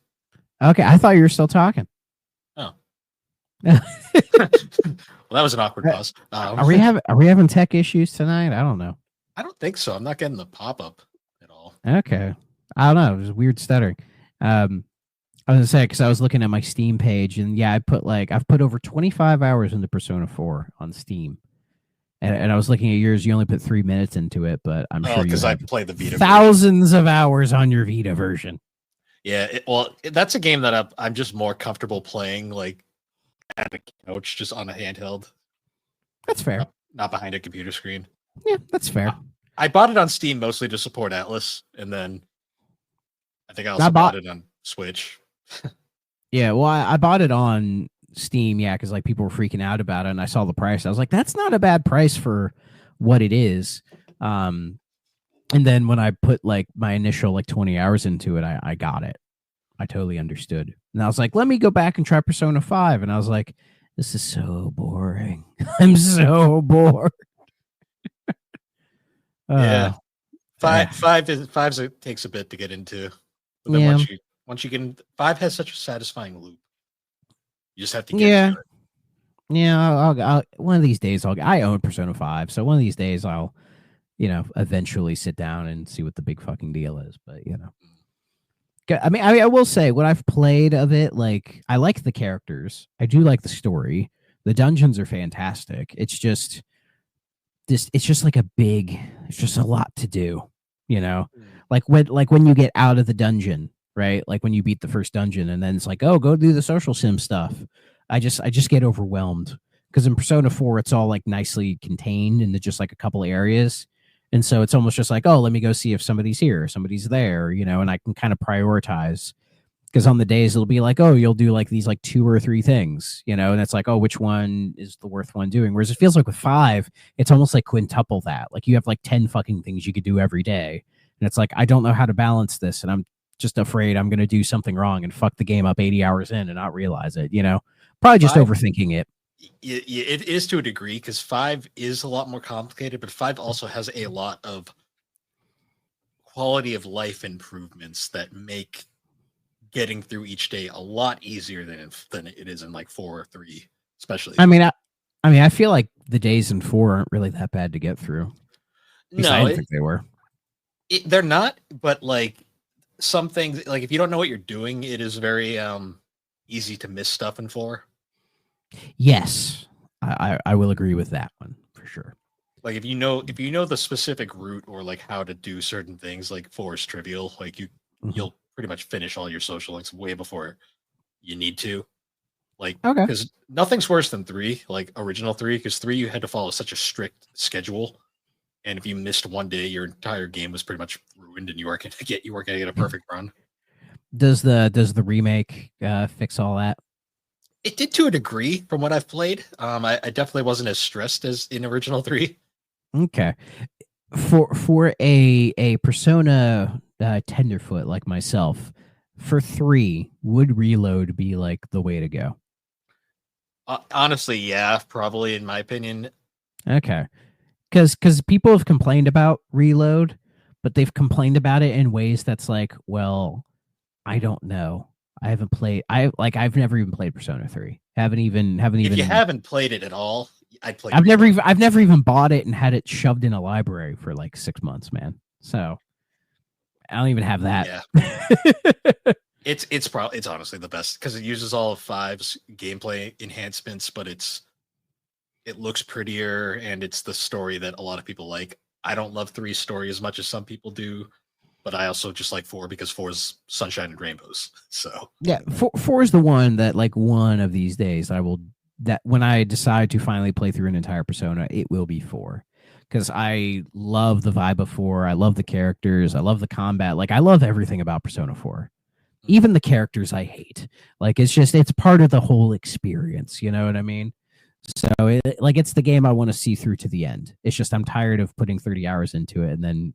Okay, I thought you were still talking. Oh. Are Well, that was an awkward pause. we having tech issues tonight? I don't know. I don't think so. I'm not getting the pop-up at all. Okay, I don't know. It was weird stuttering. I was gonna say, because I was looking at my Steam page, and yeah, I've put over 25 hours into Persona 4 on Steam, and I was looking at yours. You only put 3 minutes into it, but I'm sure you because I have played the Vita version. thousands of hours on your Vita version. Yeah, that's a game that I'm just more comfortable playing, like at the couch, just on a handheld, That's fair. not behind a computer screen. Yeah, that's fair. I bought it on Steam mostly to support Atlas, and then I think I also bought it on Switch. Yeah, well, I bought it on Steam, yeah, because like people were freaking out about it, and I saw the price. I was like, that's not a bad price for what it is. And then when I put like my initial like 20 hours into it, I got it. I totally understood. And I was like, let me go back and try Persona 5. And I was like, this is so boring. I'm so bored. Yeah. Five takes a bit to get into. But then Yeah. once you get in, 5 has such a satisfying loop. You just have to get Yeah. into it. Yeah, I'll one of these days I own Persona 5, so one of these days I'll, eventually sit down and see what the big fucking deal is. But I mean, I will say what I've played of it, like I like the characters, I do like the story, the dungeons are fantastic. It's just like it's just a lot to do, like when you get out of the dungeon, right? Like when you beat the first dungeon, and then it's like, oh, go do the social sim stuff. I just get overwhelmed because in Persona 4 it's all like nicely contained into just like a couple areas. And so it's almost just like, oh, let me go see if somebody's here, somebody's there, and I can kind of prioritize, because on the days it'll be like, oh, you'll do like these like 2 or 3 things, and it's like, oh, which one is the worth one doing? Whereas it feels like with 5, it's almost like quintuple that. Like you have like 10 fucking things you could do every day. And it's like, I don't know how to balance this. And I'm just afraid I'm going to do something wrong and fuck the game up 80 hours in and not realize it, Probably just overthinking it. It is to a degree, because 5 is a lot more complicated, but 5 also has a lot of quality of life improvements that make getting through each day a lot easier than it is in like 4 or 3, especially. I mean, I feel like the days in 4 aren't really that bad to get through. No, I didn't think they were. They're not, but like some things, like if you don't know what you're doing, it is very easy to miss stuff in 4. Yes, I will agree with that one for sure. Like if you know the specific route or like how to do certain things, like 4 is trivial. Like you'll pretty much finish all your social links way before you need to. Like, okay, because nothing's worse than 3, like original 3, because 3 you had to follow such a strict schedule, and if you missed one day, your entire game was pretty much ruined, and you weren't gonna get a perfect run. Does the remake fix all that? It did to a degree from what I've played. I definitely wasn't as stressed as in original 3. Okay. For a Persona tenderfoot like myself, for 3, would reload be like the way to go? Honestly, yeah, probably in my opinion. Okay. Because people have complained about reload, but they've complained about it in ways that's like, well, I don't know. I haven't played. I've never even played Persona 3. Haven't even. If you haven't played it at all, I'd play. I've never even bought it and had it shoved in a library for like 6 months, man. So I don't even have that. Yeah. It's honestly the best because it uses all of 5's gameplay enhancements, but it looks prettier and it's the story that a lot of people like. I don't love 3's story as much as some people do, but I also just like 4 because 4 is sunshine and rainbows. So yeah, 4 is the one that like one of these days that when I decide to finally play through an entire Persona, it will be 4. Because I love the vibe of 4. I love the characters. I love the combat. Like, I love everything about Persona 4. Even the characters I hate. Like, it's part of the whole experience. You know what I mean? So, it's the game I want to see through to the end. It's just I'm tired of putting 30 hours into it and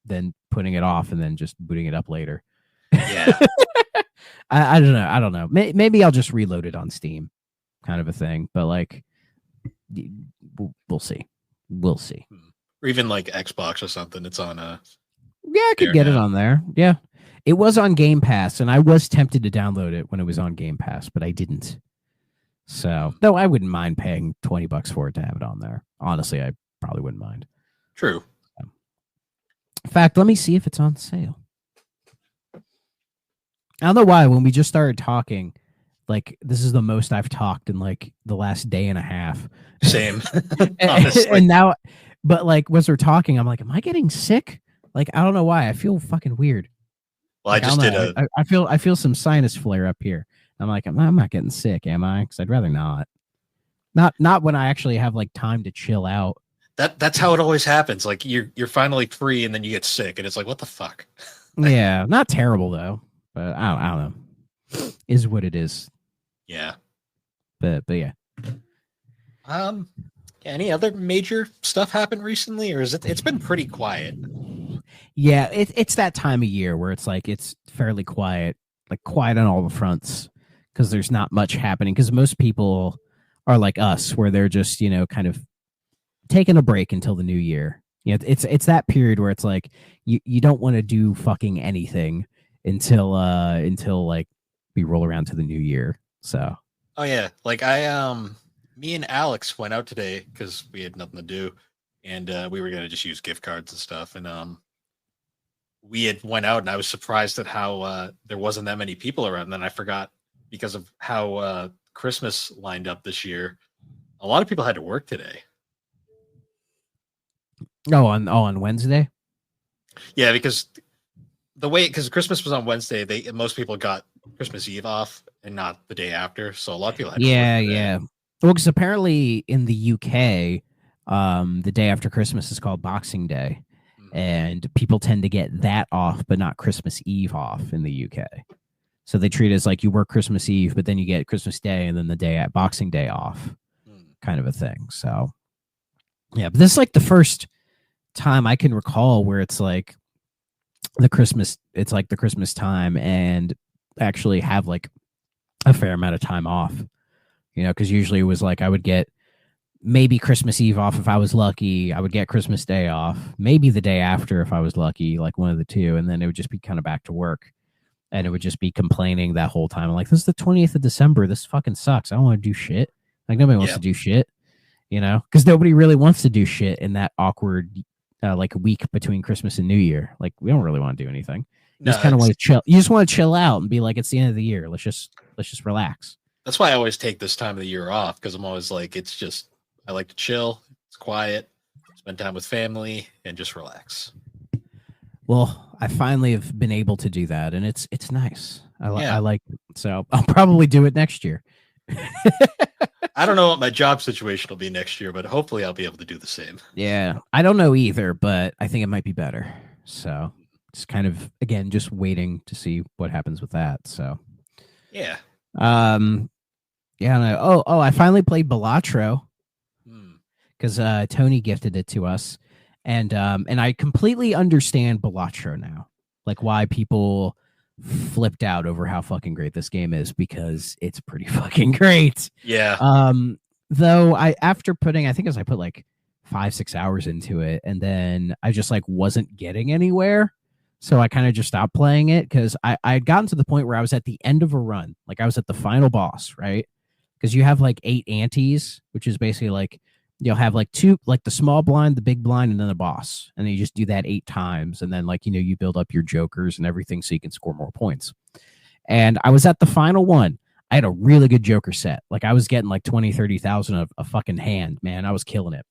then putting it off and then just booting it up later. yeah. I don't know. I don't know. Maybe I'll just reload it on Steam, kind of a thing. But, like, we'll see. We'll see. Or even like Xbox or something. It's on yeah, I could get it on there. Yeah. It was on Game Pass, and I was tempted to download it when it was on Game Pass, but I didn't. So, though I wouldn't mind paying $20 for it to have it on there. Honestly, I probably wouldn't mind. True. In fact, let me see if it's on sale. I don't know why. When we just started talking, like, this is the most I've talked in like the last day and a half. Same. and now, but like, as we're talking, I'm like, am I getting sick? Like, I don't know why. I feel fucking weird. Well, like, I feel some sinus flare up here. I'm like, I'm not getting sick, am I? Because I'd rather not. Not when I actually have like time to chill out. That's how it always happens. Like you're finally free, and then you get sick, and it's like, what the fuck? Yeah, not terrible though. But I don't know. Is what it is. Yeah. But yeah. Any other major stuff happened recently, or is it's been pretty quiet? Yeah, it's that time of year where it's like it's fairly quiet, like quiet on all the fronts, because there's not much happening. Because most people are like us, where they're just kind of taking a break until the new year. It's that period where it's like you don't want to do fucking anything until like we roll around to the new year. So. Oh yeah, like me and Alex went out today because we had nothing to do, and we were gonna just use gift cards and stuff, and we had went out, and I was surprised at how there wasn't that many people around. And then I forgot because of how Christmas lined up this year. A lot of people had to work today. On Wednesday. Yeah, because Christmas was on Wednesday, most people got Christmas Eve off and not the day after. So a lot of people had to work today. Yeah. Well, because apparently in the UK, the day after Christmas is called Boxing Day, and people tend to get that off, but not Christmas Eve off in the UK. So they treat it as like you work Christmas Eve, but then you get Christmas Day and then the day at Boxing Day off, kind of a thing. So, yeah, but this is like the first time I can recall where it's like the Christmas time and actually have like a fair amount of time off, because usually it was like I would get maybe Christmas Eve off if I was lucky. I would get Christmas Day off, maybe the day after if I was lucky, like one of the two, and then it would just be kind of back to work. And it would just be complaining that whole time. I'm like, this is the 20th of December. This fucking sucks. I don't want to do shit. Like, nobody wants to do shit, because nobody really wants to do shit in that awkward, like, week between Christmas and New Year. Like, we don't really want to do anything. You just kind of want to chill. You just want to chill out and be like, it's the end of the year. Let's just relax. That's why I always take this time of the year off, because I'm always like, I like to chill. It's quiet, spend time with family, and just relax. Well, I finally have been able to do that, and it's nice. I like it. So I'll probably do it next year. I don't know what my job situation will be next year, but hopefully I'll be able to do the same. Yeah, I don't know either, but I think it might be better. So it's kind of, again, just waiting to see what happens with that. So yeah. Yeah. I finally played Balatro because Tony gifted it to us. And I completely understand Balatro now, like why people flipped out over how fucking great this game is, because it's pretty fucking great. Yeah. Though after putting, I think I put like 5-6 hours into it, and then I just like wasn't getting anywhere. So I kind of just stopped playing it because I had gotten to the point where I was at the end of a run. Like I was at the final boss, right? Because you have like 8 antes, which is basically like You'll have like two, like the small blind, the big blind, and then the boss. And then you just do that 8 times. And then, like, you build up your jokers and everything so you can score more points. And I was at the final one. I had a really good joker set. Like, I was getting like 20, 30,000 of a fucking hand, man. I was killing it.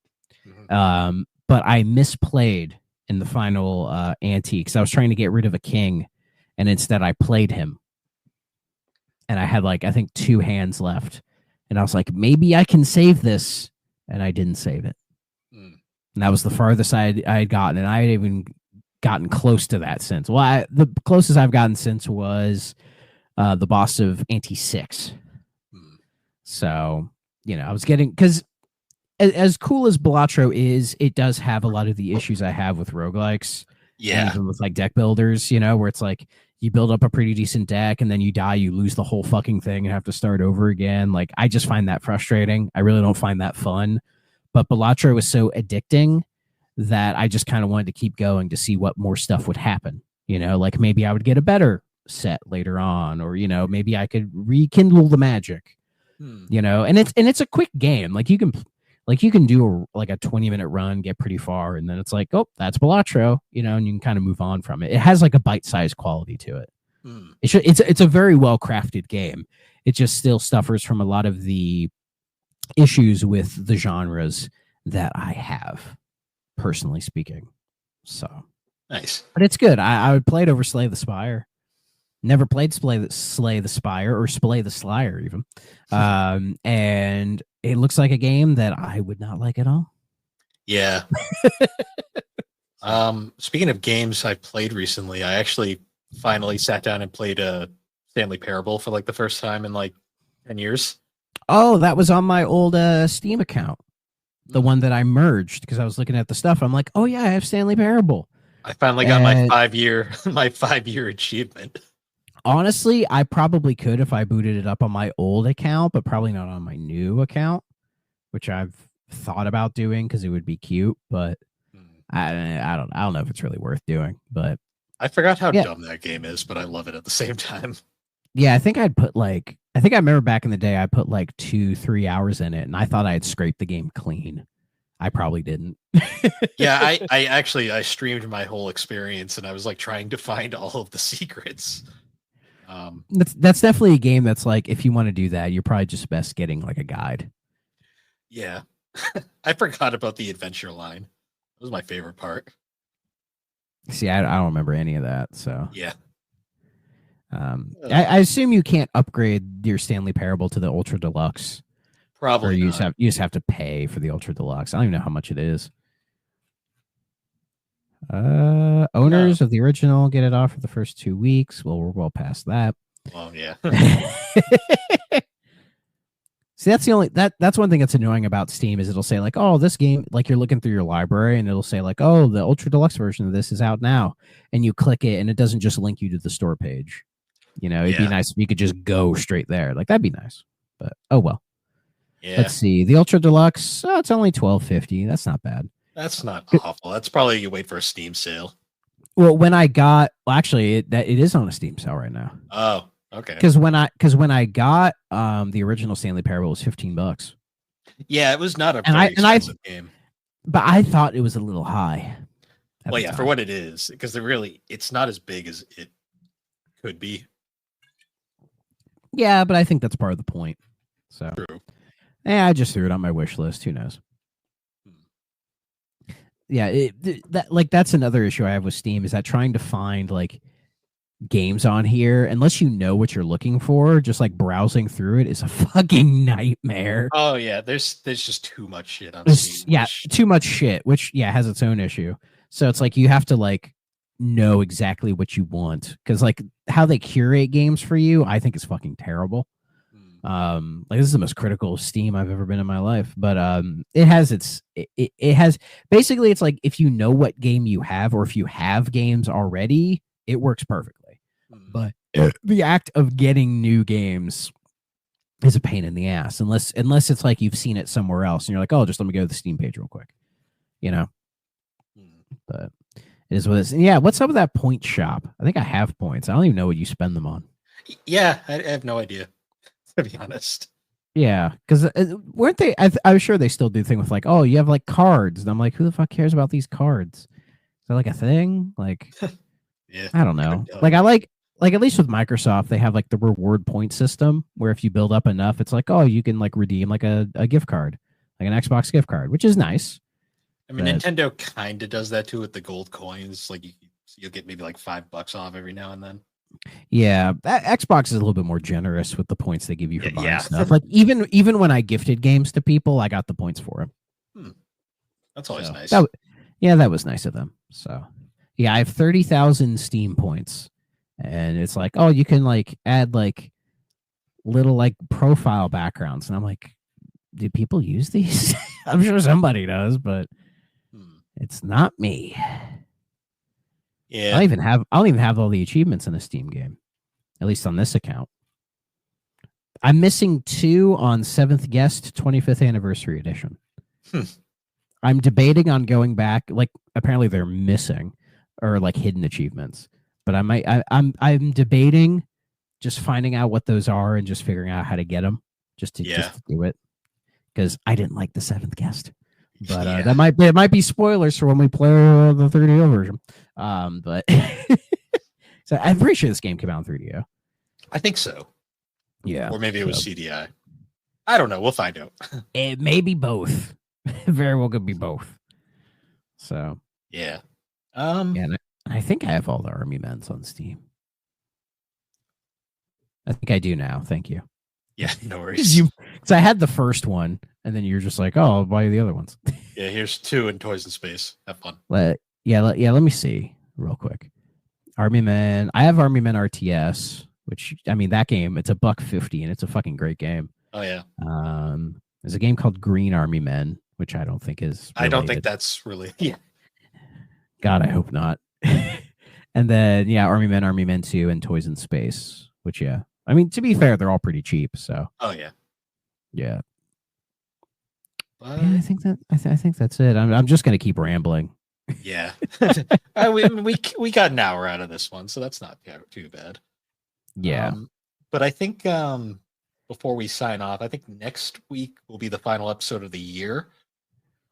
Mhm. But I misplayed in the final ante because I was trying to get rid of a king. And instead I played him. And I had like, I think 2 hands left. And I was like, maybe I can save this. And I didn't save it. Mm. And that was the farthest I had gotten. And I had even gotten close to that since. Well, the closest I've gotten since was the boss of Ante 6. Mm. So, I was getting, because as cool as Balatro is, it does have a lot of the issues I have with roguelikes. Yeah. And even with like deck builders, where it's like you build up a pretty decent deck and then you die, you lose the whole fucking thing and have to start over again. Like, I just find that frustrating. I really don't find that fun. But Balatro was so addicting that I just kind of wanted to keep going to see what more stuff would happen. Like maybe I would get a better set later on, or maybe I could rekindle the magic. And it's a quick game. Like you can do a 20-minute run, get pretty far, and then it's like, oh, that's Balatro, and you can kind of move on from it. It has like a bite-sized quality to it. It's a very well-crafted game. It just still suffers from a lot of the issues with the genres that I have, personally speaking. So nice. But it's good. I would play it over Slay the Spire. Never played Slay the Spire or Splay the Slyer even. And it looks like a game that I would not like at all. Yeah. Speaking of games I played recently, I actually finally sat down and played a Stanley Parable for like the first time in like 10 years. Oh, that was on my old Steam account. The one that I merged because I was looking at the stuff. I'm like, oh yeah, I have Stanley Parable. I finally got my 5-year achievement. Honestly, I probably could if I booted it up on my old account, but probably not on my new account, which I've thought about doing because it would be cute. But I don't know if it's really worth doing. But I forgot how dumb that game is, but I love it at the same time. Yeah, I think I remember back in the day I put like 2-3 hours in it, and I thought I had scraped the game clean. I probably didn't. Yeah, I streamed my whole experience, and I was like trying to find all of the secrets. That's definitely a game that's like, if you want to do that, you're probably just best getting like a guide. Yeah. I forgot about the adventure line. That was my favorite part. See, I don't remember any of that. So yeah. I assume you can't upgrade your Stanley Parable to the Ultra Deluxe. Probably or you not. just have to pay for the Ultra Deluxe. I don't even know how much it is. Owners of the original get it off for the first 2 weeks. Well, we're well past that. Well, yeah. See, that's one thing that's annoying about Steam is it'll say like, oh, this game, like you're looking through your library and it'll say like, oh, the Ultra Deluxe version of this is out now, and you click it and it doesn't just link you to the store page. It'd be nice if you could just go straight there. Like that'd be nice, but oh well. Yeah. Let's see. The Ultra Deluxe, it's only $12.50. That's not bad. That's not awful. That's probably you wait for a Steam sale. Well, actually, it is on a Steam sale right now. Oh, okay. Because when I got the original Stanley Parable, it was $15. Yeah, it was not a very expensive game. But I thought it was a little high. Well, yeah, for what it is, because it's not as big as it could be. Yeah, but I think that's part of the point. So, true. I just threw it on my wish list. Who knows? Yeah, that's another issue I have with Steam is that trying to find like games on here, unless you know what you're looking for, just like browsing through it is a fucking nightmare. Oh yeah, there's just too much shit on Steam. Yeah, too much shit, which has its own issue. So it's like you have to like know exactly what you want, because like how they curate games for you, I think is fucking terrible. Like this is the most critical Steam I've ever been in my life, but it has basically, it's like if you know what game you have, or if you have games already, it works perfectly. But the act of getting new games is a pain in the ass, unless it's like you've seen it somewhere else and you're like, oh, just let me go to the Steam page real quick, But it is what it is. And yeah, what's up with that point shop? I think I have points. I don't even know what you spend them on. Yeah, I have no idea, to be honest. Yeah, because weren't they? I was sure they still do thing with like, oh, you have like cards, and I'm like, who the fuck cares about these cards? Is that like a thing? Like, Yeah, I don't couldn't know. tell Like, you. I like at least with Microsoft, they have like the reward point system where if you build up enough, it's like, oh, you can like redeem like a gift card, like an Xbox gift card, which is nice. I mean, But Nintendo kind of does that too with the gold coins. Like you'll get maybe like $5 off every now and then. yeah, Xbox is a little bit more generous with the points they give you for Yeah, buying yeah. stuff. Like even when I gifted games to people, I got the points for them. That's always So nice. that was nice of them. So yeah, I have 30,000 Steam points, and it's like, oh, you can like add like little like profile backgrounds, and I'm like, do people use these? I'm sure somebody does, but Hmm. it's not me. Yeah, I don't even have all the achievements in a Steam game, at least on this account. I'm missing 2 on Seventh Guest 25th Anniversary Edition. Hmm. I'm debating on going back. Like apparently they're missing or like hidden achievements, but I'm debating just finding out what those are and just figuring out how to get them just to yeah, do it because I didn't like the Seventh Guest. But yeah. that might be spoilers for when we play the 3DO version. But so I'm pretty sure this game came out in 3DO. I think so. Yeah, Or maybe it so was CDI. I don't know. We'll find out. it may be both. Very well could be both. So Yeah. yeah, and I think I have all the Army Men's on Steam. I think I do now. Thank you. Yeah, no worries. Because I had the first one, and then you're just like, oh, I'll buy you the other ones. Yeah, here's 2 in Toys in Space. Have fun. Let me see real quick. Army Men. I have Army Men RTS, which I mean that game. It's $1.50, and it's a fucking great game. Oh yeah. There's a game called Green Army Men, which I don't think is. I don't think related. that's really. Yeah. God, I hope not. And then yeah, Army Men 2, and Toys in Space. Which yeah, I mean to be fair, they're all pretty cheap. So Oh yeah. yeah. But, Yeah, I think that's it. I'm just gonna keep rambling. yeah. We got an hour out of this one, so that's not too bad. Yeah. But I think before we sign off, I think next week will be the final episode of the year.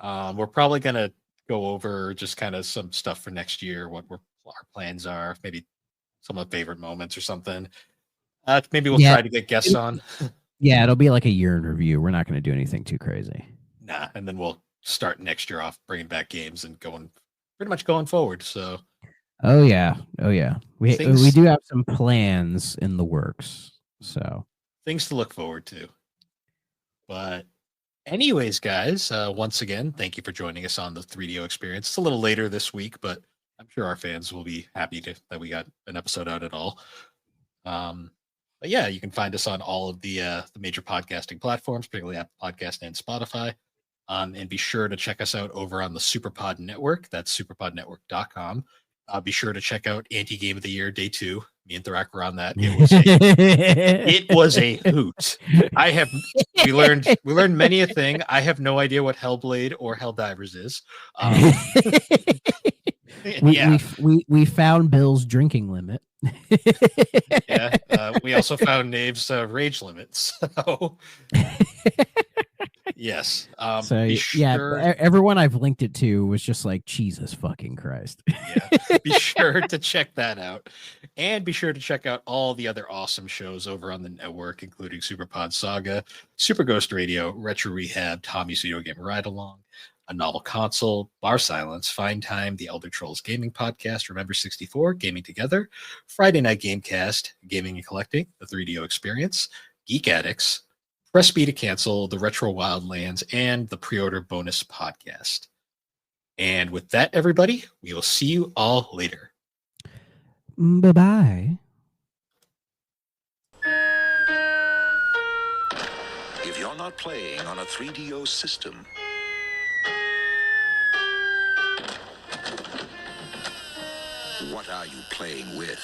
We're probably gonna go over just kind of some stuff for next year, what our plans are, maybe some of the favorite moments or something. Maybe we'll try to get guests on. Yeah, it'll be like a year in review. We're not going to do anything too crazy. Nah, and then we'll start next year off bringing back games and pretty much going forward. So, oh yeah, we do have some plans in the works. So things to look forward to. But anyways, guys, once again, thank you for joining us on the 3DO experience. It's a little later this week, but I'm sure our fans will be happy that we got an episode out at all. But yeah, you can find us on all of the major podcasting platforms, particularly Apple Podcast and Spotify. And be sure to check us out over on the Superpod Network. That's superpodnetwork.com. Be sure to check out Anti-Game of the Year Day 2. Me and Thrak were on that. It was a hoot. We learned many a thing. I have no idea what Hellblade or Helldivers is. We found Bill's drinking limit. Yeah, we also found Nave's rage limit. So yes. So yeah, everyone I've linked it to was just like Jesus fucking Christ. Yeah, be sure to check that out, and be sure to check out all the other awesome shows over on the network, including Superpod Saga, Super Ghost Radio, Retro Rehab, Tommy's Video Game Ride Along, A Novel Console, Bar Silence, Find Time, The Elder Trolls Gaming Podcast, Remember 64, Gaming Together, Friday Night Gamecast, Gaming and Collecting, The 3DO Experience, Geek Addicts, Press B to Cancel, The Retro Wildlands, and the Pre-Order Bonus Podcast. And with that, everybody, we will see you all later. Bye-bye. If you're not playing on a 3DO system, what are you playing with?